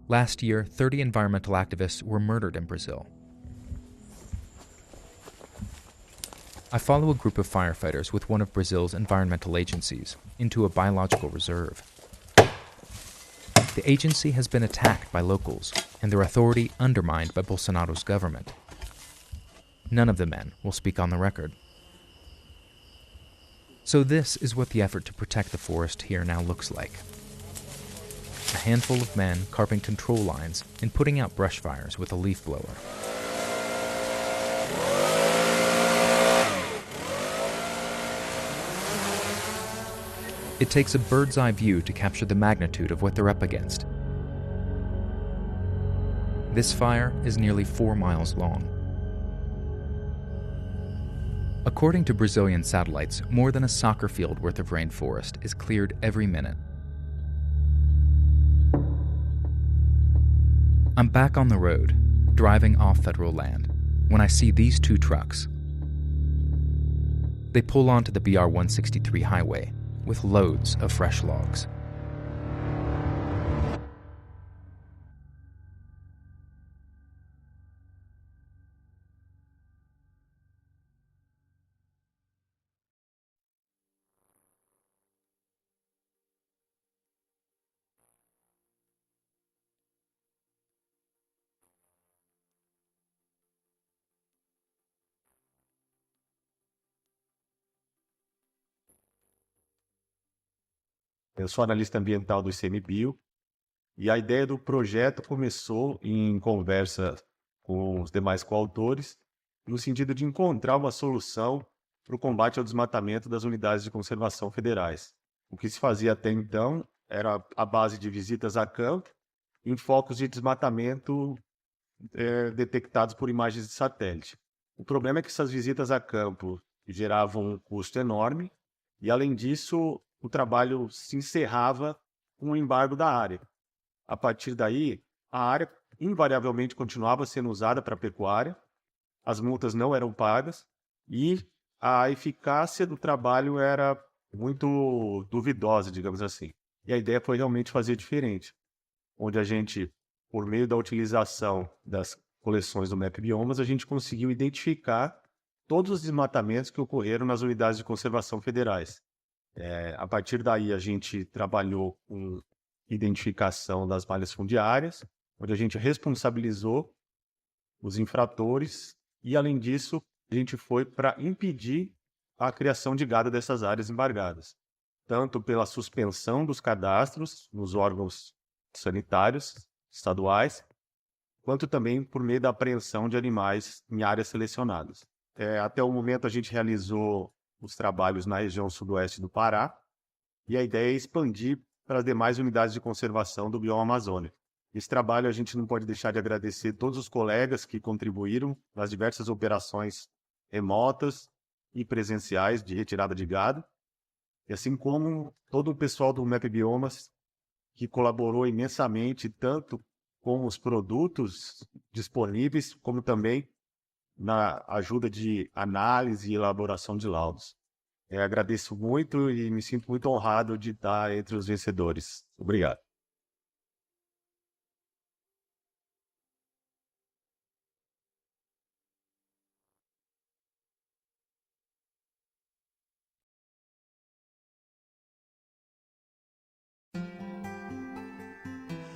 Last year, 30 environmental activists were murdered in Brazil. I follow a group of firefighters with one of Brazil's environmental agencies into a biological reserve. The agency has been attacked by locals and their authority undermined by Bolsonaro's government. None of the men will speak on the record. So this is what the effort to protect the forest here now looks like. A handful of men carving control lines and putting out brush fires with a leaf blower. It takes a bird's-eye view to capture the magnitude of what they're up against. This fire is nearly 4 miles long. According to Brazilian satellites, more than a soccer field worth of rainforest is cleared every minute. I'm back on the road, driving off federal land, when I see these two trucks. They pull onto the BR-163 highway with loads of fresh logs. Eu sou analista ambiental do ICMBio e a ideia do projeto começou em conversa com os demais coautores, no sentido de encontrar uma solução para o combate ao desmatamento das unidades de conservação federais. O que se fazia até então era a base de visitas a campo em focos de desmatamento detectados por imagens de satélite. O problema é que essas visitas a campo geravam um custo enorme e, além disso, o trabalho se encerrava com o embargo da área. A partir daí, a área invariavelmente continuava sendo usada para pecuária, as multas não eram pagas e a eficácia do trabalho era muito duvidosa, digamos assim. E a ideia foi realmente fazer diferente, onde a gente, por meio da utilização das coleções do MAP Biomas, a gente conseguiu identificar todos os desmatamentos que ocorreram nas unidades de conservação federais. A partir daí, a gente trabalhou com identificação das malhas fundiárias, onde a gente responsabilizou os infratores e, além disso, a gente foi para impedir a criação de gado dessas áreas embargadas, tanto pela suspensão dos cadastros nos órgãos sanitários estaduais, quanto também por meio da apreensão de animais em áreas selecionadas. Até o momento, a gente realizou os trabalhos na região sudoeste do Pará, e a ideia é expandir para as demais unidades de conservação do bioma amazônico. Esse trabalho a gente não pode deixar de agradecer todos os colegas que contribuíram nas diversas operações remotas e presenciais de retirada de gado, e assim como todo o pessoal do MAP Biomas, que colaborou imensamente tanto com os produtos disponíveis, como também na ajuda de análise e elaboração de laudos. Agradeço muito e me sinto muito honrado de estar entre os vencedores. Obrigado.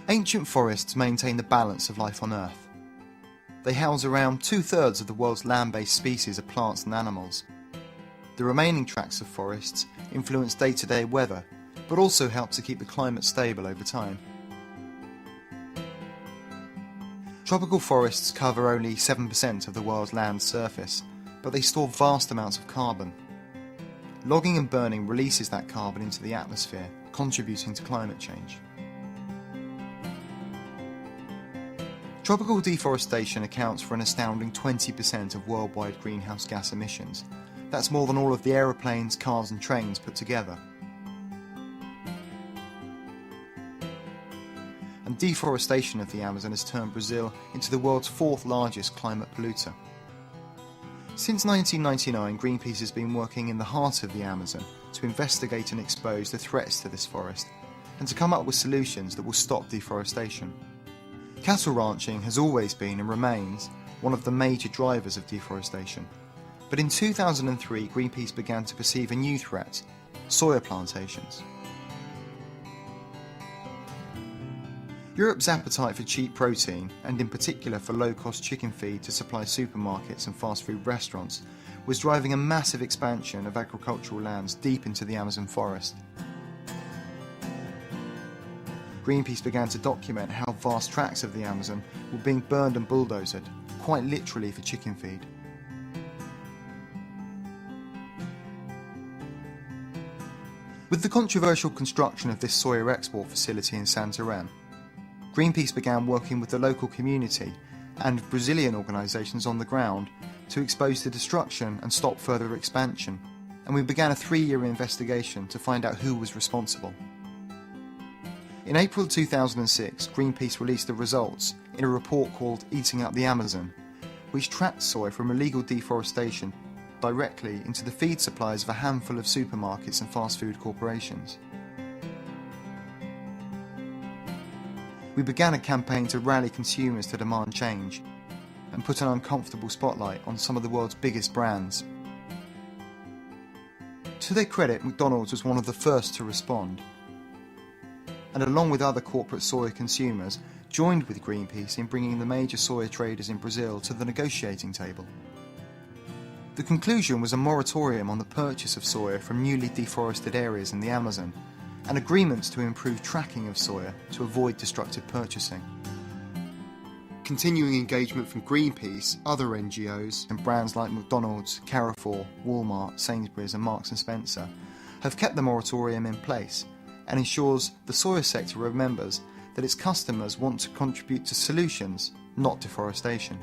Ancient forests maintain the balance of life on Earth. They house around 2/3 of the world's land-based species of plants and animals. The remaining tracts of forests influence day-to-day weather, but also help to keep the climate stable over time. Tropical forests cover only 7% of the world's land surface, but they store vast amounts of carbon. Logging and burning releases that carbon into the atmosphere, contributing to climate change. Tropical deforestation accounts for an astounding 20% of worldwide greenhouse gas emissions. That's more than all of the aeroplanes, cars and trains put together. And deforestation of the Amazon has turned Brazil into the world's 4th largest climate polluter. Since 1999, Greenpeace has been working in the heart of the Amazon to investigate and expose the threats to this forest and to come up with solutions that will stop deforestation. Cattle ranching has always been and remains one of the major drivers of deforestation. But in 2003, Greenpeace began to perceive a new threat: soya plantations. Europe's appetite for cheap protein, and in particular for low-cost chicken feed to supply supermarkets and fast food restaurants, was driving a massive expansion of agricultural lands deep into the Amazon forest. Greenpeace began to document how vast tracts of the Amazon were being burned and bulldozed, quite literally for chicken feed. With the controversial construction of this soya export facility in Santarém, Greenpeace began working with the local community and Brazilian organisations on the ground to expose the destruction and stop further expansion, and we began a 3-year investigation to find out who was responsible. In April 2006, Greenpeace released the results in a report called Eating Up the Amazon, which tracked soy from illegal deforestation directly into the feed supplies of a handful of supermarkets and fast food corporations. We began a campaign to rally consumers to demand change and put an uncomfortable spotlight on some of the world's biggest brands. To their credit, McDonald's was one of the first to respond, and along with other corporate soya consumers, joined with Greenpeace in bringing the major soya traders in Brazil to the negotiating table. The conclusion was a moratorium on the purchase of soya from newly deforested areas in the Amazon, and agreements to improve tracking of soya to avoid destructive purchasing. Continuing engagement from Greenpeace, other NGOs, and brands like McDonald's, Carrefour, Walmart, Sainsbury's and Marks & Spencer have kept the moratorium in place and ensures the soya sector remembers that its customers want to contribute to solutions, not deforestation.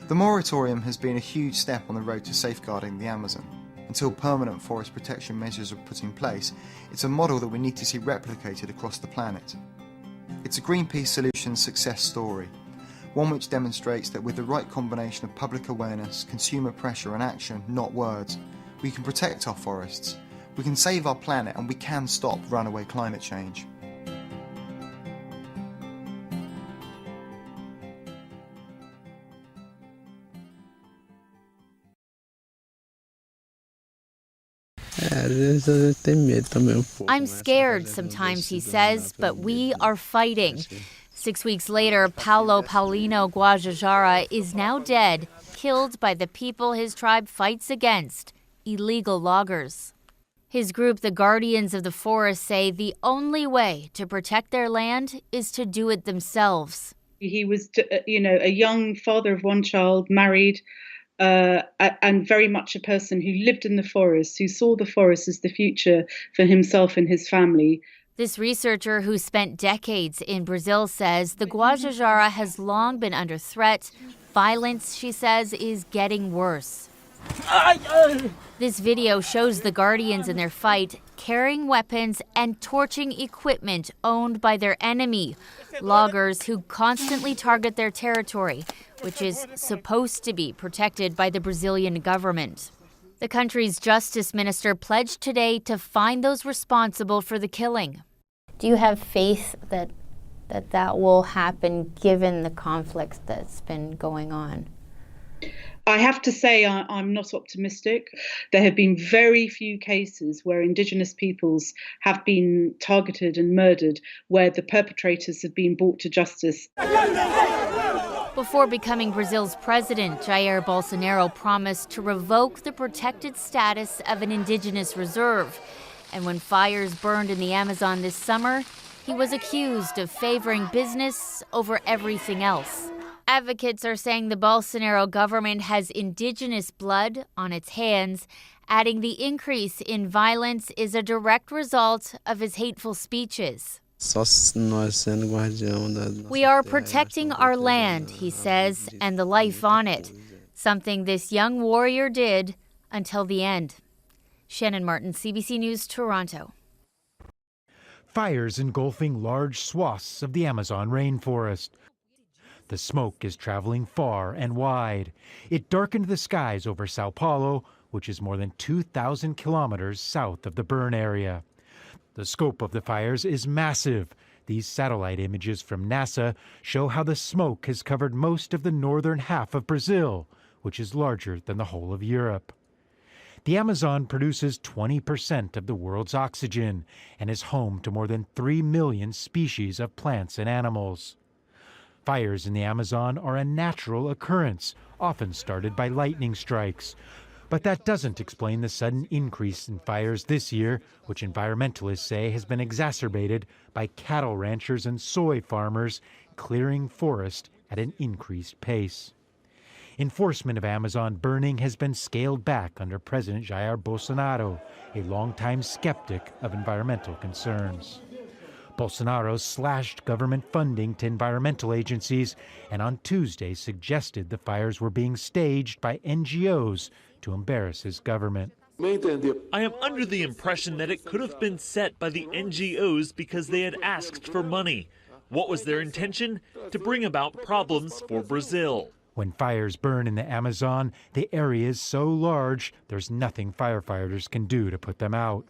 The moratorium has been a huge step on the road to safeguarding the Amazon. Until permanent forest protection measures are put in place, it's a model that we need to see replicated across the planet. It's a Greenpeace Solutions success story, one which demonstrates that with the right combination of public awareness, consumer pressure and action, not words, we can protect our forests, we can save our planet and we can stop runaway climate change. I'm scared sometimes, he says, but we are fighting. 6 weeks later, Paulo Paulino Guajajara is now dead, killed by the people his tribe fights against, illegal loggers. His group, the Guardians of the Forest, say the only way to protect their land is to do it themselves. He was, a young father of one child, married, and very much a person who lived in the forest, who saw the forest as the future for himself and his family. This researcher who spent decades in Brazil says the Guajajara has long been under threat. Violence, she says, is getting worse. This video shows the Guardians in their fight carrying weapons and torching equipment owned by their enemy, loggers who constantly target their territory, which is supposed to be protected by the Brazilian government. The country's justice minister pledged today to find those responsible for the killing. Do you have faith that will happen given the conflict that's been going on? I have to say I'm not optimistic. There have been very few cases where Indigenous peoples have been targeted and murdered, where the perpetrators have been brought to justice. Before becoming Brazil's president, Jair Bolsonaro promised to revoke the protected status of an indigenous reserve. And when fires burned in the Amazon this summer, he was accused of favoring business over everything else. Advocates are saying the Bolsonaro government has indigenous blood on its hands, adding the increase in violence is a direct result of his hateful speeches. We are protecting our land, he says, and the life on it, something this young warrior did until the end. Shannon Martin, CBC News, Toronto. Fires engulfing large swaths of the Amazon rainforest. The smoke is traveling far and wide. It darkened the skies over Sao Paulo, which is more than 2,000 kilometers south of the burn area. The scope of the fires is massive. These satellite images from NASA show how the smoke has covered most of the northern half of Brazil, which is larger than the whole of Europe. The Amazon produces 20% of the world's oxygen and is home to more than 3 million species of plants and animals. Fires in the Amazon are a natural occurrence, often started by lightning strikes. But that doesn't explain the sudden increase in fires this year, which environmentalists say has been exacerbated by cattle ranchers and soy farmers clearing forest at an increased pace. Enforcement of Amazon burning has been scaled back under President Jair Bolsonaro, a longtime skeptic of environmental concerns. Bolsonaro slashed government funding to environmental agencies and on Tuesday suggested the fires were being staged by NGOs to embarrass his government. I am under the impression that it could have been set by the NGOs because they had asked for money. What was their intention? To bring about problems for Brazil. When fires burn in the Amazon, the area is so large, there's nothing firefighters can do to put them out.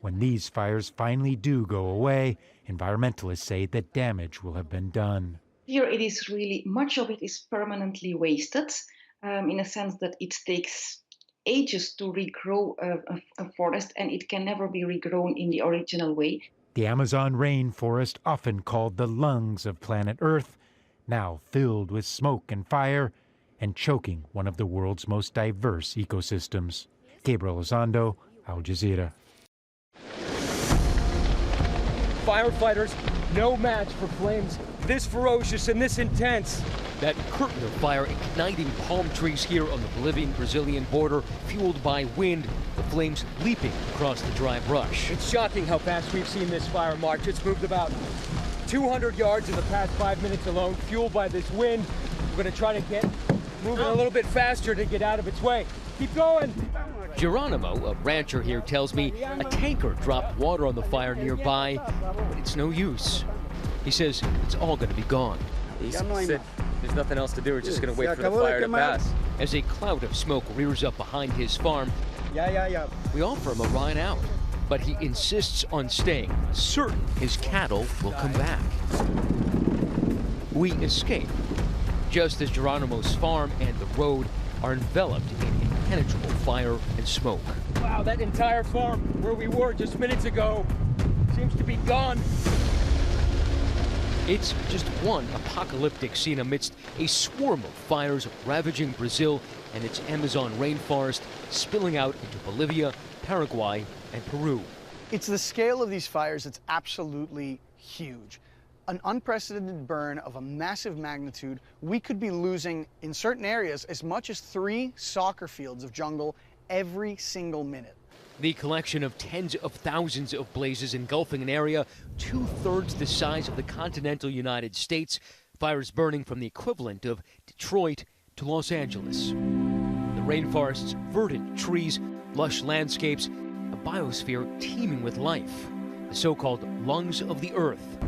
When these fires finally do go away, environmentalists say that damage will have been done. Here it is really, much of it is permanently wasted, in a sense that it takes ages to regrow a forest, and it can never be regrown in the original way. The Amazon rainforest, often called the lungs of planet Earth, now filled with smoke and fire and choking one of the world's most diverse ecosystems. Gabriel Elizondo, Al Jazeera. Firefighters, no match for flames this ferocious and this intense. That curtain of fire igniting palm trees here on the Bolivian-Brazilian border, fueled by wind, the flames leaping across the dry brush. It's shocking how fast we've seen this fire march. It's moved about 200 yards in the past 5 minutes alone, fueled by this wind. We're going to try to get moving a little bit faster to get out of its way. Keep going. Geronimo, a rancher here, tells me a tanker dropped water on the fire nearby, but it's no use. He says it's all going to be gone. He said there's nothing else to do. We're just going to wait for the fire to pass. As a cloud of smoke rears up behind his farm, we offer him a ride out, but he insists on staying, certain his cattle will come back. We escape, just as Geronimo's farm and the road are enveloped in impenetrable fire and smoke. Wow, that entire farm where we were just minutes ago seems to be gone. It's just one apocalyptic scene amidst a swarm of fires ravaging Brazil and its Amazon rainforest, spilling out into Bolivia, Paraguay, and Peru. It's the scale of these fires that's absolutely huge. An unprecedented burn of a massive magnitude. We could be losing, in certain areas, as much as 3 soccer fields of jungle every single minute. The collection of tens of thousands of blazes engulfing an area 2/3 the size of the continental United States, fires burning from the equivalent of Detroit to Los Angeles. The rainforest's verdant trees, lush landscapes, a biosphere teeming with life, the so-called lungs of the earth,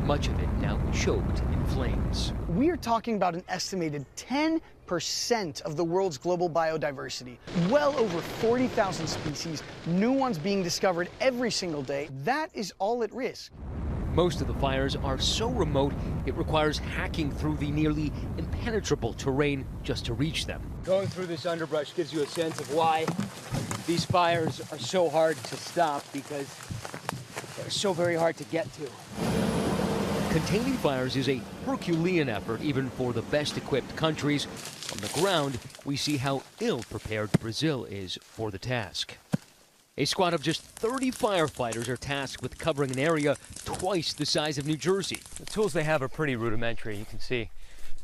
much of it now choked in flames. We are talking about an estimated 10% of the world's global biodiversity. Well over 40,000 species, new ones being discovered every single day. That is all at risk. Most of the fires are so remote, it requires hacking through the nearly impenetrable terrain just to reach them. Going through this underbrush gives you a sense of why these fires are so hard to stop, because they're so very hard to get to. Containing fires is a Herculean effort even for the best equipped countries. On the ground, we see how ill prepared Brazil is for the task. A squad of just 30 firefighters are tasked with covering an area twice the size of New Jersey. The tools they have are pretty rudimentary. You can see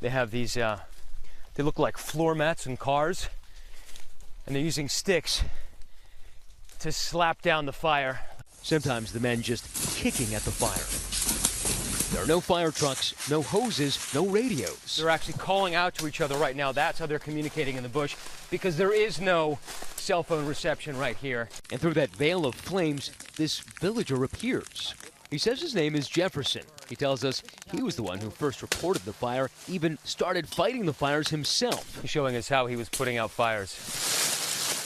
they have these, they look like floor mats in cars, and they're using sticks to slap down the fire. Sometimes the men just kicking at the fire. There are no fire trucks, no hoses, no radios. They're actually calling out to each other right now. That's how they're communicating in the bush, because there is no cell phone reception right here. And through that veil of flames, this villager appears. He says his name is Jefferson. He tells us he was the one who first reported the fire, even started fighting the fires himself. He's showing us how he was putting out fires.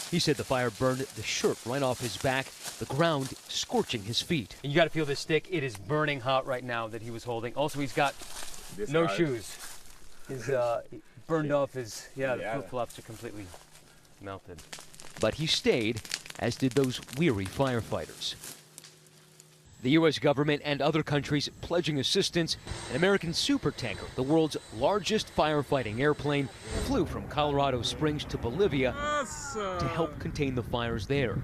He said the fire burned the shirt right off his back, the ground scorching his feet. And you got to feel this stick. It is burning hot right now that he was holding. Also, he's got no shoes. His burned off his, the flip-flops are completely melted. But he stayed, as did those weary firefighters. The U.S. government and other countries pledging assistance. An American supertanker, the world's largest firefighting airplane, flew from Colorado Springs to Bolivia to help contain the fires there.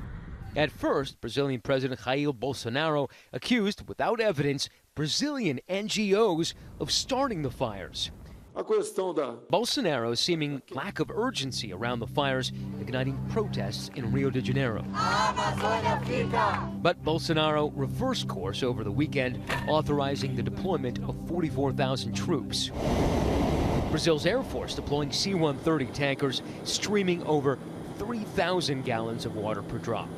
At first, Brazilian President Jair Bolsonaro accused, without evidence, Brazilian NGOs of starting the fires. Bolsonaro's seeming lack of urgency around the fires igniting protests in Rio de Janeiro. But Bolsonaro reversed course over the weekend, authorizing the deployment of 44,000 troops. Brazil's Air Force deploying C-130 tankers, streaming over 3,000 gallons of water per drop.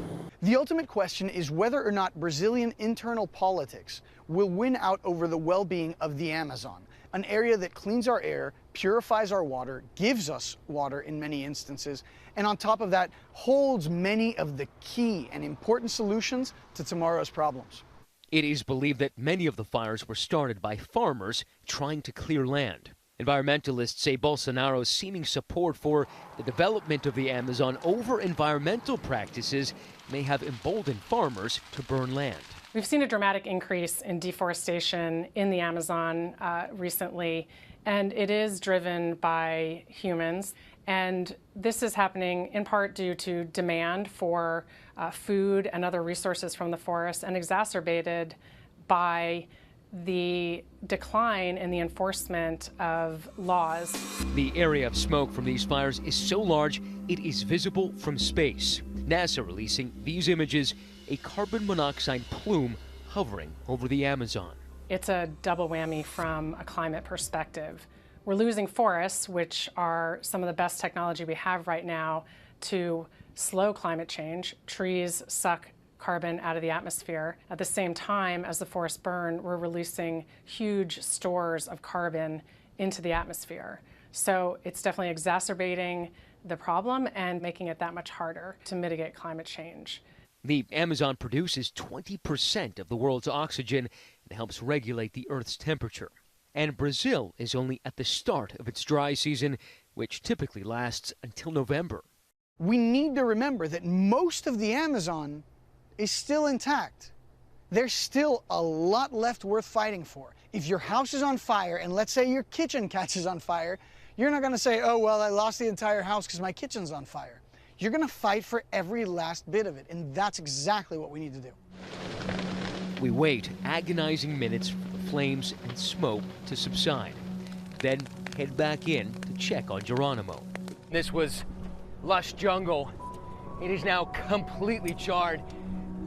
The ultimate question is whether or not Brazilian internal politics will win out over the well-being of the Amazon, an area that cleans our air, purifies our water, gives us water in many instances, and on top of that, holds many of the key and important solutions to tomorrow's problems. It is believed that many of the fires were started by farmers trying to clear land. Environmentalists say Bolsonaro's seeming support for the development of the Amazon over environmental practices may have emboldened farmers to burn land. We've seen a dramatic increase in deforestation in the Amazon recently, and it is driven by humans. And this is happening in part due to demand for food and other resources from the forest, and exacerbated by the decline in the enforcement of laws. The area of smoke from these fires is so large it is visible from space. NASA releasing these images, a carbon monoxide plume hovering over the Amazon. It's a double whammy from a climate perspective. We're losing forests, which are some of the best technology we have right now to slow climate change. Trees suck carbon out of the atmosphere. At the same time as the forests burn, we're releasing huge stores of carbon into the atmosphere. So it's definitely exacerbating the problem and making it that much harder to mitigate climate change. The Amazon produces 20% of the world's oxygen and helps regulate the Earth's temperature. And Brazil is only at the start of its dry season, which typically lasts until November. We need to remember that most of the Amazon is still intact. There's still a lot left worth fighting for. If your house is on fire, and let's say your kitchen catches on fire, you're not gonna say, oh, well, I lost the entire house because my kitchen's on fire. You're gonna fight for every last bit of it, and that's exactly what we need to do. We wait agonizing minutes for the flames and smoke to subside, then head back in to check on Geronimo. This was lush jungle. It is now completely charred.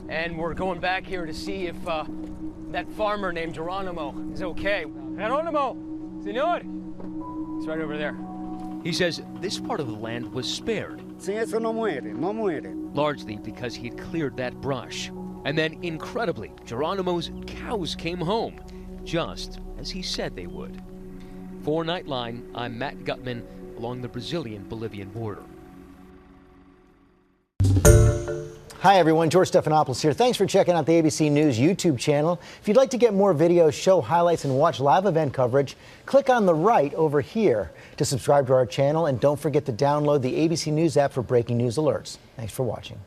And we're going back here to see if that farmer named Geronimo is okay. Geronimo, senor. It's right over there. He says this part of the land was spared. Largely because he had cleared that brush. And then, incredibly, Geronimo's cows came home, just as he said they would. For Nightline, I'm Matt Gutman, along the Brazilian-Bolivian border. Hi everyone, George Stephanopoulos here. Thanks for checking out the ABC News YouTube channel. If you'd like to get more videos, show highlights, and watch live event coverage, click on the right over here to subscribe to our channel, and don't forget to download the ABC News app for breaking news alerts. Thanks for watching.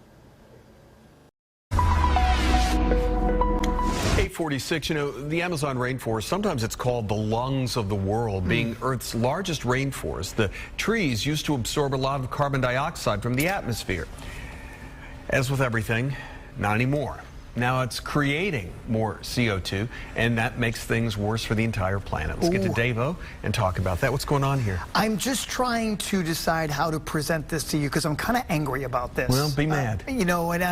8:46, you know, the Amazon rainforest, sometimes it's called the lungs of the world, being Earth's largest rainforest. The trees used to absorb a lot of carbon dioxide from the atmosphere. As with everything, not anymore. Now it's creating more CO2, and that makes things worse for the entire planet. Let's get to Davo and talk about that. What's going on here? I'm just trying to decide how to present this to you because I'm kind of angry about this. Well, be mad. You know, and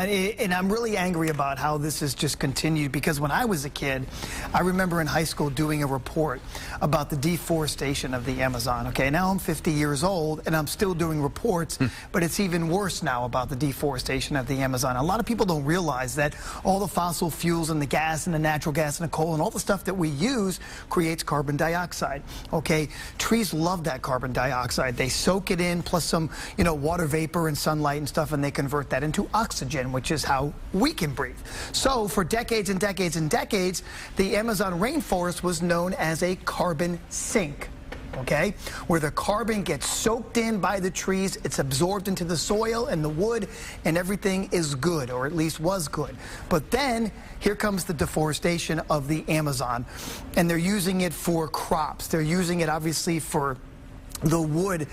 I'm really angry about how this has just continued, because when I was a kid, I remember in high school doing a report about the deforestation of the Amazon. Okay, now I'm 50 years old and I'm still doing reports, but it's even worse now about the deforestation of the Amazon. A lot of people don't realize that all the fossil fuels and the gas and the natural gas and the coal and all the stuff that we use creates carbon dioxide. Okay, trees love that carbon dioxide. They soak it in, plus some, you know, water vapor and sunlight and stuff, and they convert that into oxygen, which is how we can breathe. So for decades and decades and decades, the Amazon rainforest was known as a carbon sink. Okay, where the carbon gets soaked in by the trees, it's absorbed into the soil and the wood, and everything is good, or at least was good. But then here comes the deforestation of the Amazon, and they're using it for crops. They're using it obviously for the wood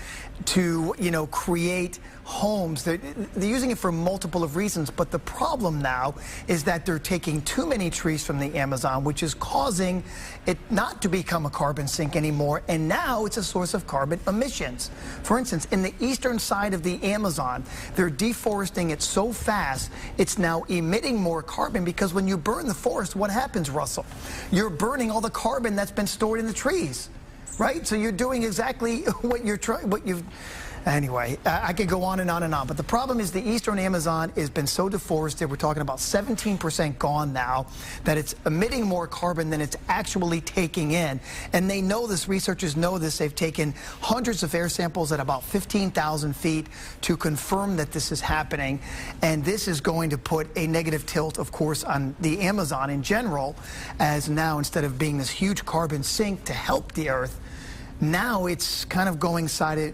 to, create homes. They're using it for multiple of reasons, but the problem now is that they're taking too many trees from the Amazon, which is causing it not to become a carbon sink anymore, and now it's a source of carbon emissions. For instance, in the eastern side of the Amazon, they're deforesting it so fast, it's now emitting more carbon, because when you burn the forest, what happens, Russell? You're burning all the carbon that's been stored in the trees. Right? So you're doing exactly what you've... Anyway, I could go on and on and on. But the problem is the eastern Amazon has been so deforested. We're talking about 17% gone now, that it's emitting more carbon than it's actually taking in. And they know this. Researchers know this. They've taken hundreds of air samples at about 15,000 feet to confirm that this is happening. And this is going to put a negative tilt, of course, on the Amazon in general, as now, instead of being this huge carbon sink to help the Earth, now it's kind of going side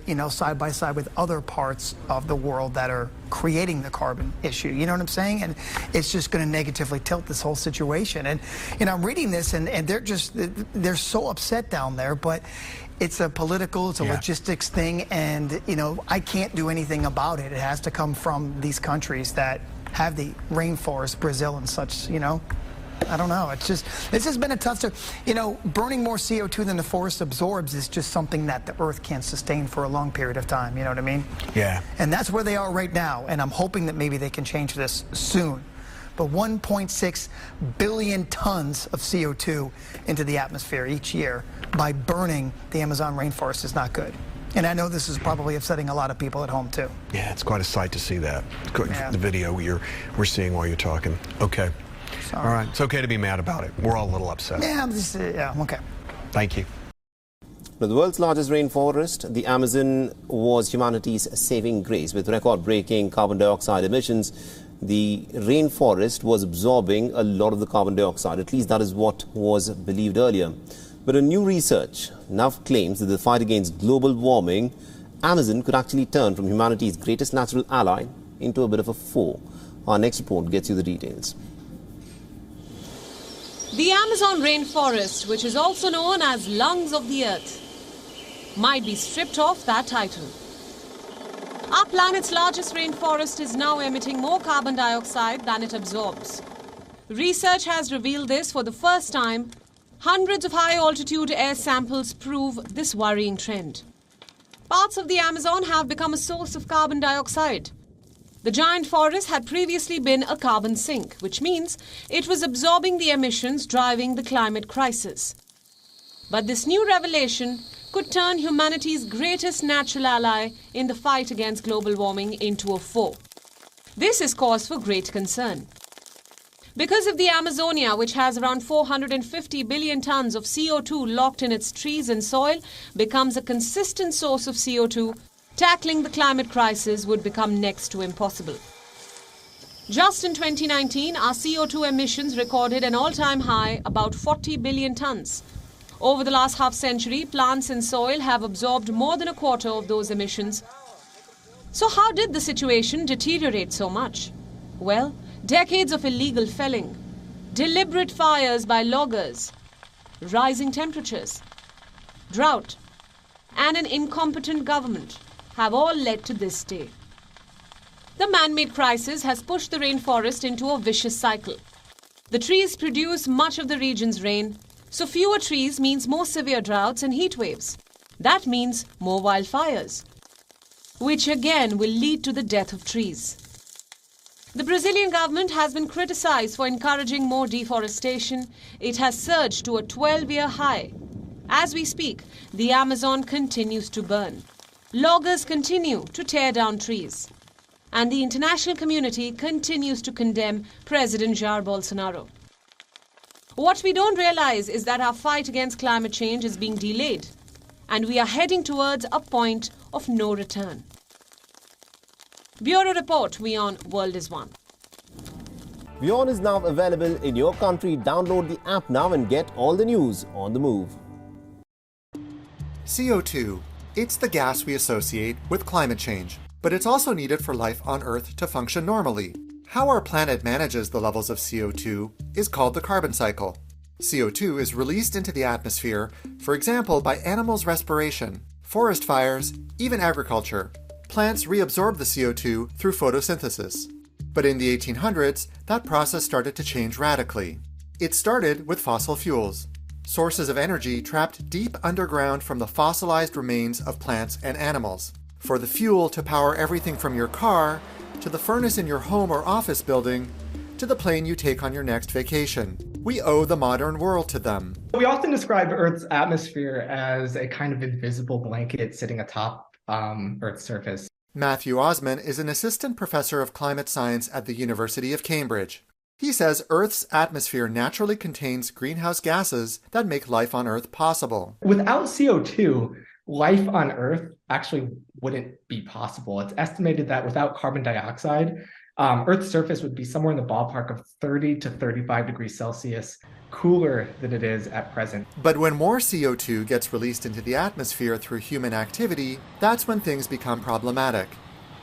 by side with other parts of the world that are creating the carbon issue. You know what I'm saying? And it's just going to negatively tilt this whole situation. And I'm reading this, and they're so upset down there, but it's a political, it's a logistics thing, and I can't do anything about it. It has to come from these countries that have the rainforest, Brazil and such, I don't know. This has been a tough, burning more CO2 than the forest absorbs is just something that the Earth can't sustain for a long period of time. You know what I mean? Yeah. And that's where they are right now. And I'm hoping that maybe they can change this soon. But 1.6 billion tons of CO2 into the atmosphere each year by burning the Amazon rainforest is not good. And I know this is probably upsetting a lot of people at home, too. Yeah, it's quite a sight to see that. The video we're seeing while you're talking. Okay. Sorry. All right. It's okay to be mad about it. We're all a little upset. Yeah, okay. Thank you. The world's largest rainforest, the Amazon, was humanity's saving grace. With record-breaking carbon dioxide emissions, the rainforest was absorbing a lot of the carbon dioxide. At least that is what was believed earlier. But a new research now claims that the fight against global warming, Amazon could actually turn from humanity's greatest natural ally into a bit of a foe. Our next report gets you the details. The Amazon rainforest, which is also known as lungs of the earth, might be stripped off that title. Our planet's largest rainforest is now emitting more carbon dioxide than it absorbs. Research has revealed this for the first time. Hundreds of high-altitude air samples prove this worrying trend. Parts of the Amazon have become a source of carbon dioxide. The giant forest had previously been a carbon sink, which means it was absorbing the emissions driving the climate crisis. But this new revelation could turn humanity's greatest natural ally in the fight against global warming into a foe. This is cause for great concern. Because if the Amazonia, which has around 450 billion tons of CO2 locked in its trees and soil, becomes a consistent source of CO2, tackling the climate crisis would become next to impossible. Just in 2019, our CO2 emissions recorded an all-time high, about 40 billion tons. Over the last half-century, plants and soil have absorbed more than a quarter of those emissions. So how did the situation deteriorate so much? Well, decades of illegal felling, deliberate fires by loggers, rising temperatures, drought, and an incompetent government have all led to this day. The man-made crisis has pushed the rainforest into a vicious cycle. The trees produce much of the region's rain, so fewer trees means more severe droughts and heat waves. That means more wildfires, which again will lead to the death of trees. The Brazilian government has been criticized for encouraging more deforestation. It has surged to a 12-year high. As we speak, the Amazon continues to burn. Loggers continue to tear down trees. And the international community continues to condemn President Jair Bolsonaro. What we don't realize is that our fight against climate change is being delayed, and we are heading towards a point of no return. Bureau Report, WION World is One. WION is now available in your country. Download the app now and get all the news on the move. CO2. It's the gas we associate with climate change, but it's also needed for life on Earth to function normally. How our planet manages the levels of CO2 is called the carbon cycle. CO2 is released into the atmosphere, for example, by animals' respiration, forest fires, even agriculture. Plants reabsorb the CO2 through photosynthesis. But in the 1800s, that process started to change radically. It started with fossil fuels, sources of energy trapped deep underground from the fossilized remains of plants and animals. For the fuel to power everything from your car, to the furnace in your home or office building, to the plane you take on your next vacation. We owe the modern world to them. We often describe Earth's atmosphere as a kind of invisible blanket sitting atop Earth's surface. Matthew Osman is an assistant professor of climate science at the University of Cambridge. He says Earth's atmosphere naturally contains greenhouse gases that make life on Earth possible. Without CO2, life on Earth actually wouldn't be possible. It's estimated that without carbon dioxide, Earth's surface would be somewhere in the ballpark of 30 to 35 degrees Celsius cooler than it is at present. But when more CO2 gets released into the atmosphere through human activity, that's when things become problematic.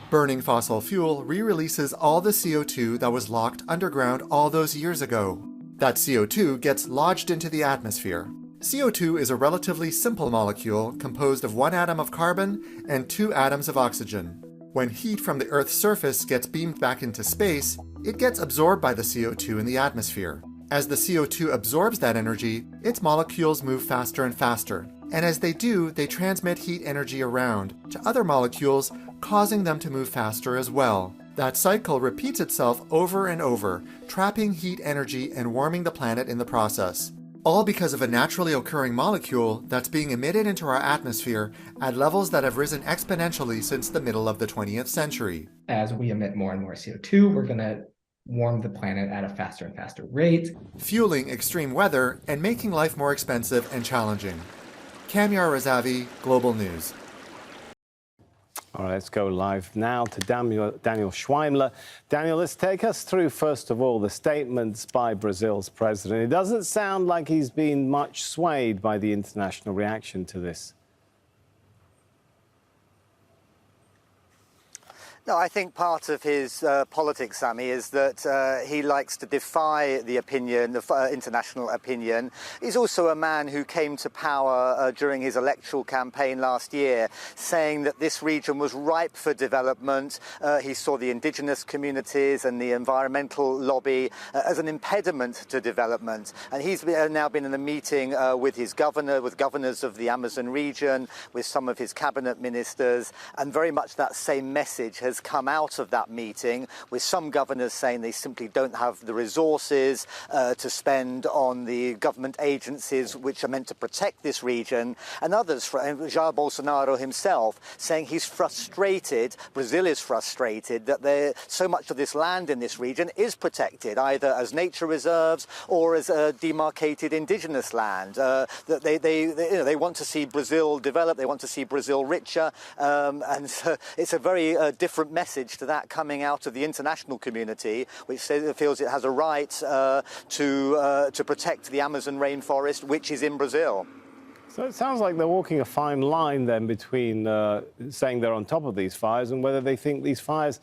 Burning fossil fuel re-releases all the CO2 that was locked underground all those years ago. That CO2 gets lodged into the atmosphere. CO2 is a relatively simple molecule composed of one atom of carbon and two atoms of oxygen. When heat from the Earth's surface gets beamed back into space, it gets absorbed by the CO2 in the atmosphere. As the CO2 absorbs that energy, its molecules move faster and faster. And as they do, they transmit heat energy around to other molecules, causing them to move faster as well. That cycle repeats itself over and over, trapping heat energy and warming the planet in the process. All because of a naturally occurring molecule that's being emitted into our atmosphere at levels that have risen exponentially since the middle of the 20th century. As we emit more and more CO2, we're going to warm the planet at a faster and faster rate, fueling extreme weather and making life more expensive and challenging. Kamyar Razavi, Global News. All right, let's go live now to Daniel Schweimler. Daniel, let's take us through, first of all, the statements by Brazil's president. It doesn't sound like he's been much swayed by the international reaction to this. No, I think part of his politics, Sammy, is that he likes to defy the opinion, the international opinion. He's also a man who came to power during his electoral campaign last year, saying that this region was ripe for development. He saw the indigenous communities and the environmental lobby as an impediment to development. And he's now been in a meeting with his governor, with governors of the Amazon region, with some of his cabinet ministers, and very much that same message has come out of that meeting, with some governors saying they simply don't have the resources to spend on the government agencies which are meant to protect this region, and others, Jair Bolsonaro himself, saying he's frustrated, Brazil is frustrated, that so much of this land in this region is protected, either as nature reserves or as demarcated indigenous land. That they want to see Brazil develop, they want to see Brazil richer, and so it's a very different message to that coming out of the international community, which feels it has a right to protect the Amazon rainforest, which is in Brazil. So it sounds like they're walking a fine line then between saying they're on top of these fires and whether they think these fires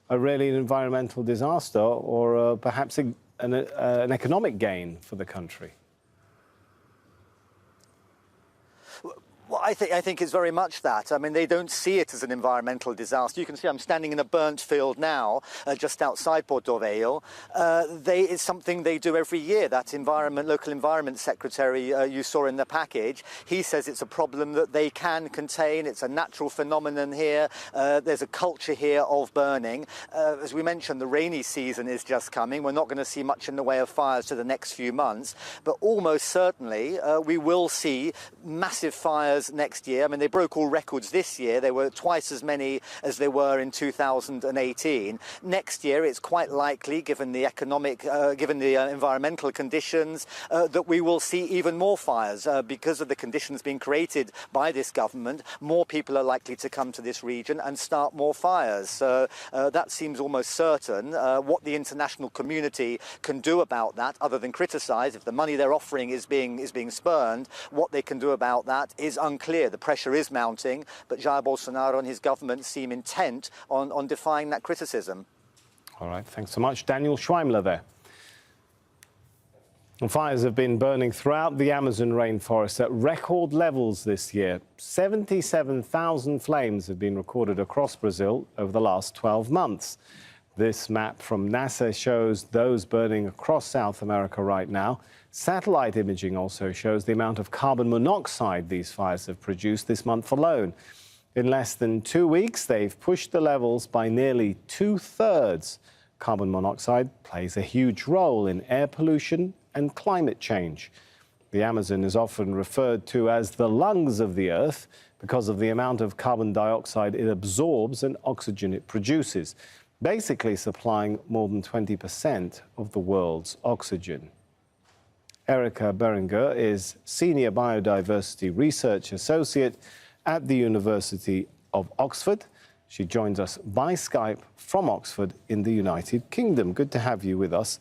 are really an environmental disaster or perhaps an economic gain for the country. Well, I think it's very much that. I mean, they don't see it as an environmental disaster. You can see I'm standing in a burnt field now, just outside Porto Velho. It's something they do every year. That local environment secretary you saw in the package, he says it's a problem that they can contain. It's a natural phenomenon here. There's a culture here of burning. As we mentioned, the rainy season is just coming. We're not going to see much in the way of fires for the next few months, but almost certainly we will see massive fires next year. I mean, they broke all records this year. They were twice as many as they were in 2018. Next year, it's quite likely, given the environmental conditions, that we will see even more fires because of the conditions being created by this government. More people are likely to come to this region and start more fires. So that seems almost certain. What the international community can do about that, other than criticise, if the money they're offering is being spurned, what they can do about that is unclear. The pressure is mounting, but Jair Bolsonaro and his government seem intent on defying that criticism. All right, thanks so much. Daniel Schweimler there. Fires have been burning throughout the Amazon rainforest at record levels this year. 77,000 flames have been recorded across Brazil over the last 12 months. This map from NASA shows those burning across South America right now. Satellite imaging also shows the amount of carbon monoxide these fires have produced this month alone. In less than 2 weeks, they've pushed the levels by nearly 2/3. Carbon monoxide plays a huge role in air pollution and climate change. The Amazon is often referred to as the lungs of the Earth because of the amount of carbon dioxide it absorbs and oxygen it produces, basically supplying more than 20% of the world's oxygen. Erica Berenger is Senior Biodiversity Research Associate at the University of Oxford. She joins us by Skype from Oxford in the United Kingdom. Good to have you with us.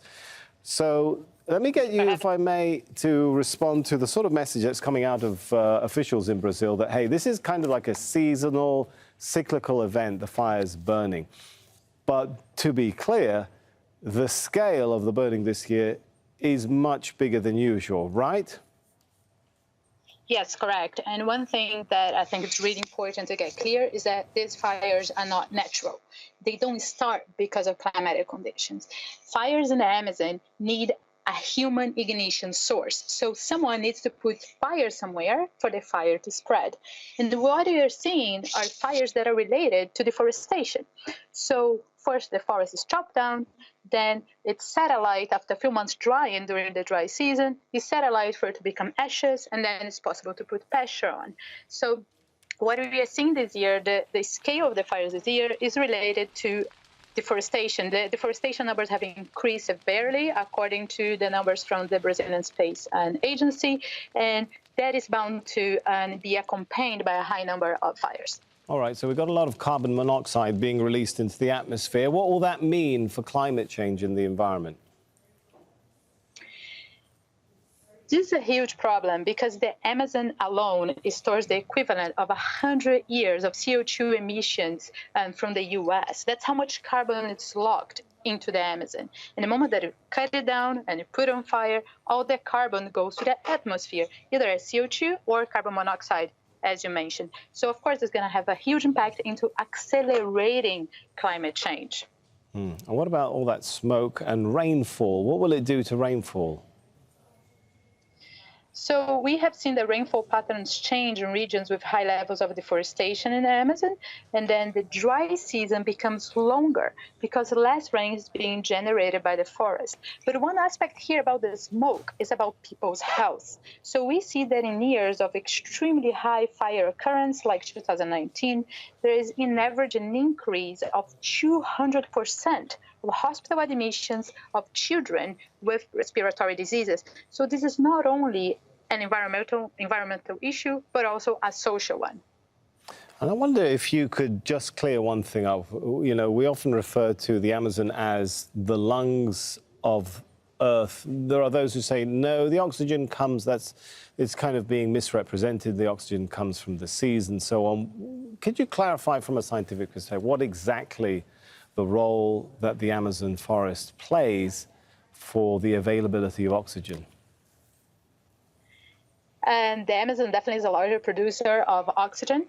So let me get you, if I may, to respond to the sort of message that's coming out of officials in Brazil that, hey, this is kind of like a seasonal, cyclical event, the fires burning. But to be clear, the scale of the burning this year is much bigger than usual, right? Yes, correct. And one thing that I think is really important to get clear is that these fires are not natural. They don't start because of climatic conditions. Fires in the Amazon need a human ignition source. So someone needs to put fire somewhere for the fire to spread. And what you're seeing are fires that are related to deforestation. So first the forest is chopped down, then it's satellite after a few months drying during the dry season, it's satellite for it to become ashes, and then it's possible to put pasture on. So what we are seeing this year, the scale of the fires this year is related to deforestation. The deforestation numbers have increased severely according to the numbers from the Brazilian Space Agency, and that is bound to be accompanied by a high number of fires. All right, so we've got a lot of carbon monoxide being released into the atmosphere. What will that mean for climate change in the environment? This is a huge problem because the Amazon alone stores the equivalent of 100 years of CO2 emissions from the US. That's how much carbon is locked into the Amazon. And the moment that you cut it down and you put it on fire, all the carbon goes to the atmosphere, either as CO2 or carbon monoxide, as you mentioned. So, of course, it's going to have a huge impact into accelerating climate change. And what about all that smoke and rainfall? What will it do to rainfall? So we have seen the rainfall patterns change in regions with high levels of deforestation in the Amazon, and then the dry season becomes longer because less rain is being generated by the forest. But one aspect here about the smoke is about people's health. So we see that in years of extremely high fire occurrence, like 2019, there is in average an increase of 200% of hospital admissions of children with respiratory diseases. So this is not only an environmental issue, but also a social one. And I wonder if you could just clear one thing up. You know, we often refer to the Amazon as the lungs of Earth. There are those who say, no, the oxygen comes, it's kind of being misrepresented. The oxygen comes from the seas and so on. Could you clarify from a scientific perspective what exactly the role that the Amazon forest plays for the availability of oxygen? And the Amazon definitely is a larger producer of oxygen,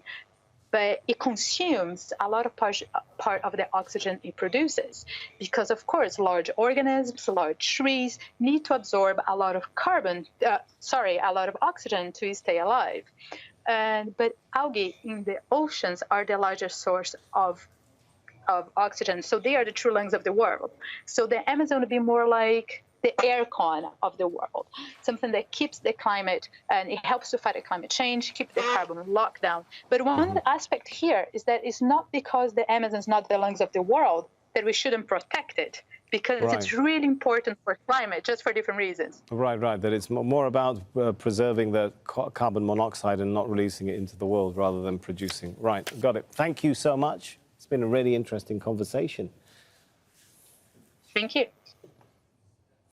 but it consumes a lot of part of the oxygen it produces because, of course, large organisms, large trees need to absorb a lot of a lot of oxygen to stay alive. But algae in the oceans are the largest source of oxygen, so they are the true lungs of the world. So the Amazon would be more like the air con of the world, something that keeps the climate and it helps to fight climate change, keep the carbon locked down. But one aspect here is that it's not because the Amazon is not the lungs of the world that we shouldn't protect it, because it's really important for climate, just for different reasons. Right, that it's more about preserving the carbon monoxide and not releasing it into the world rather than producing. Right, got it. Thank you so much. It's been a really interesting conversation. Thank you.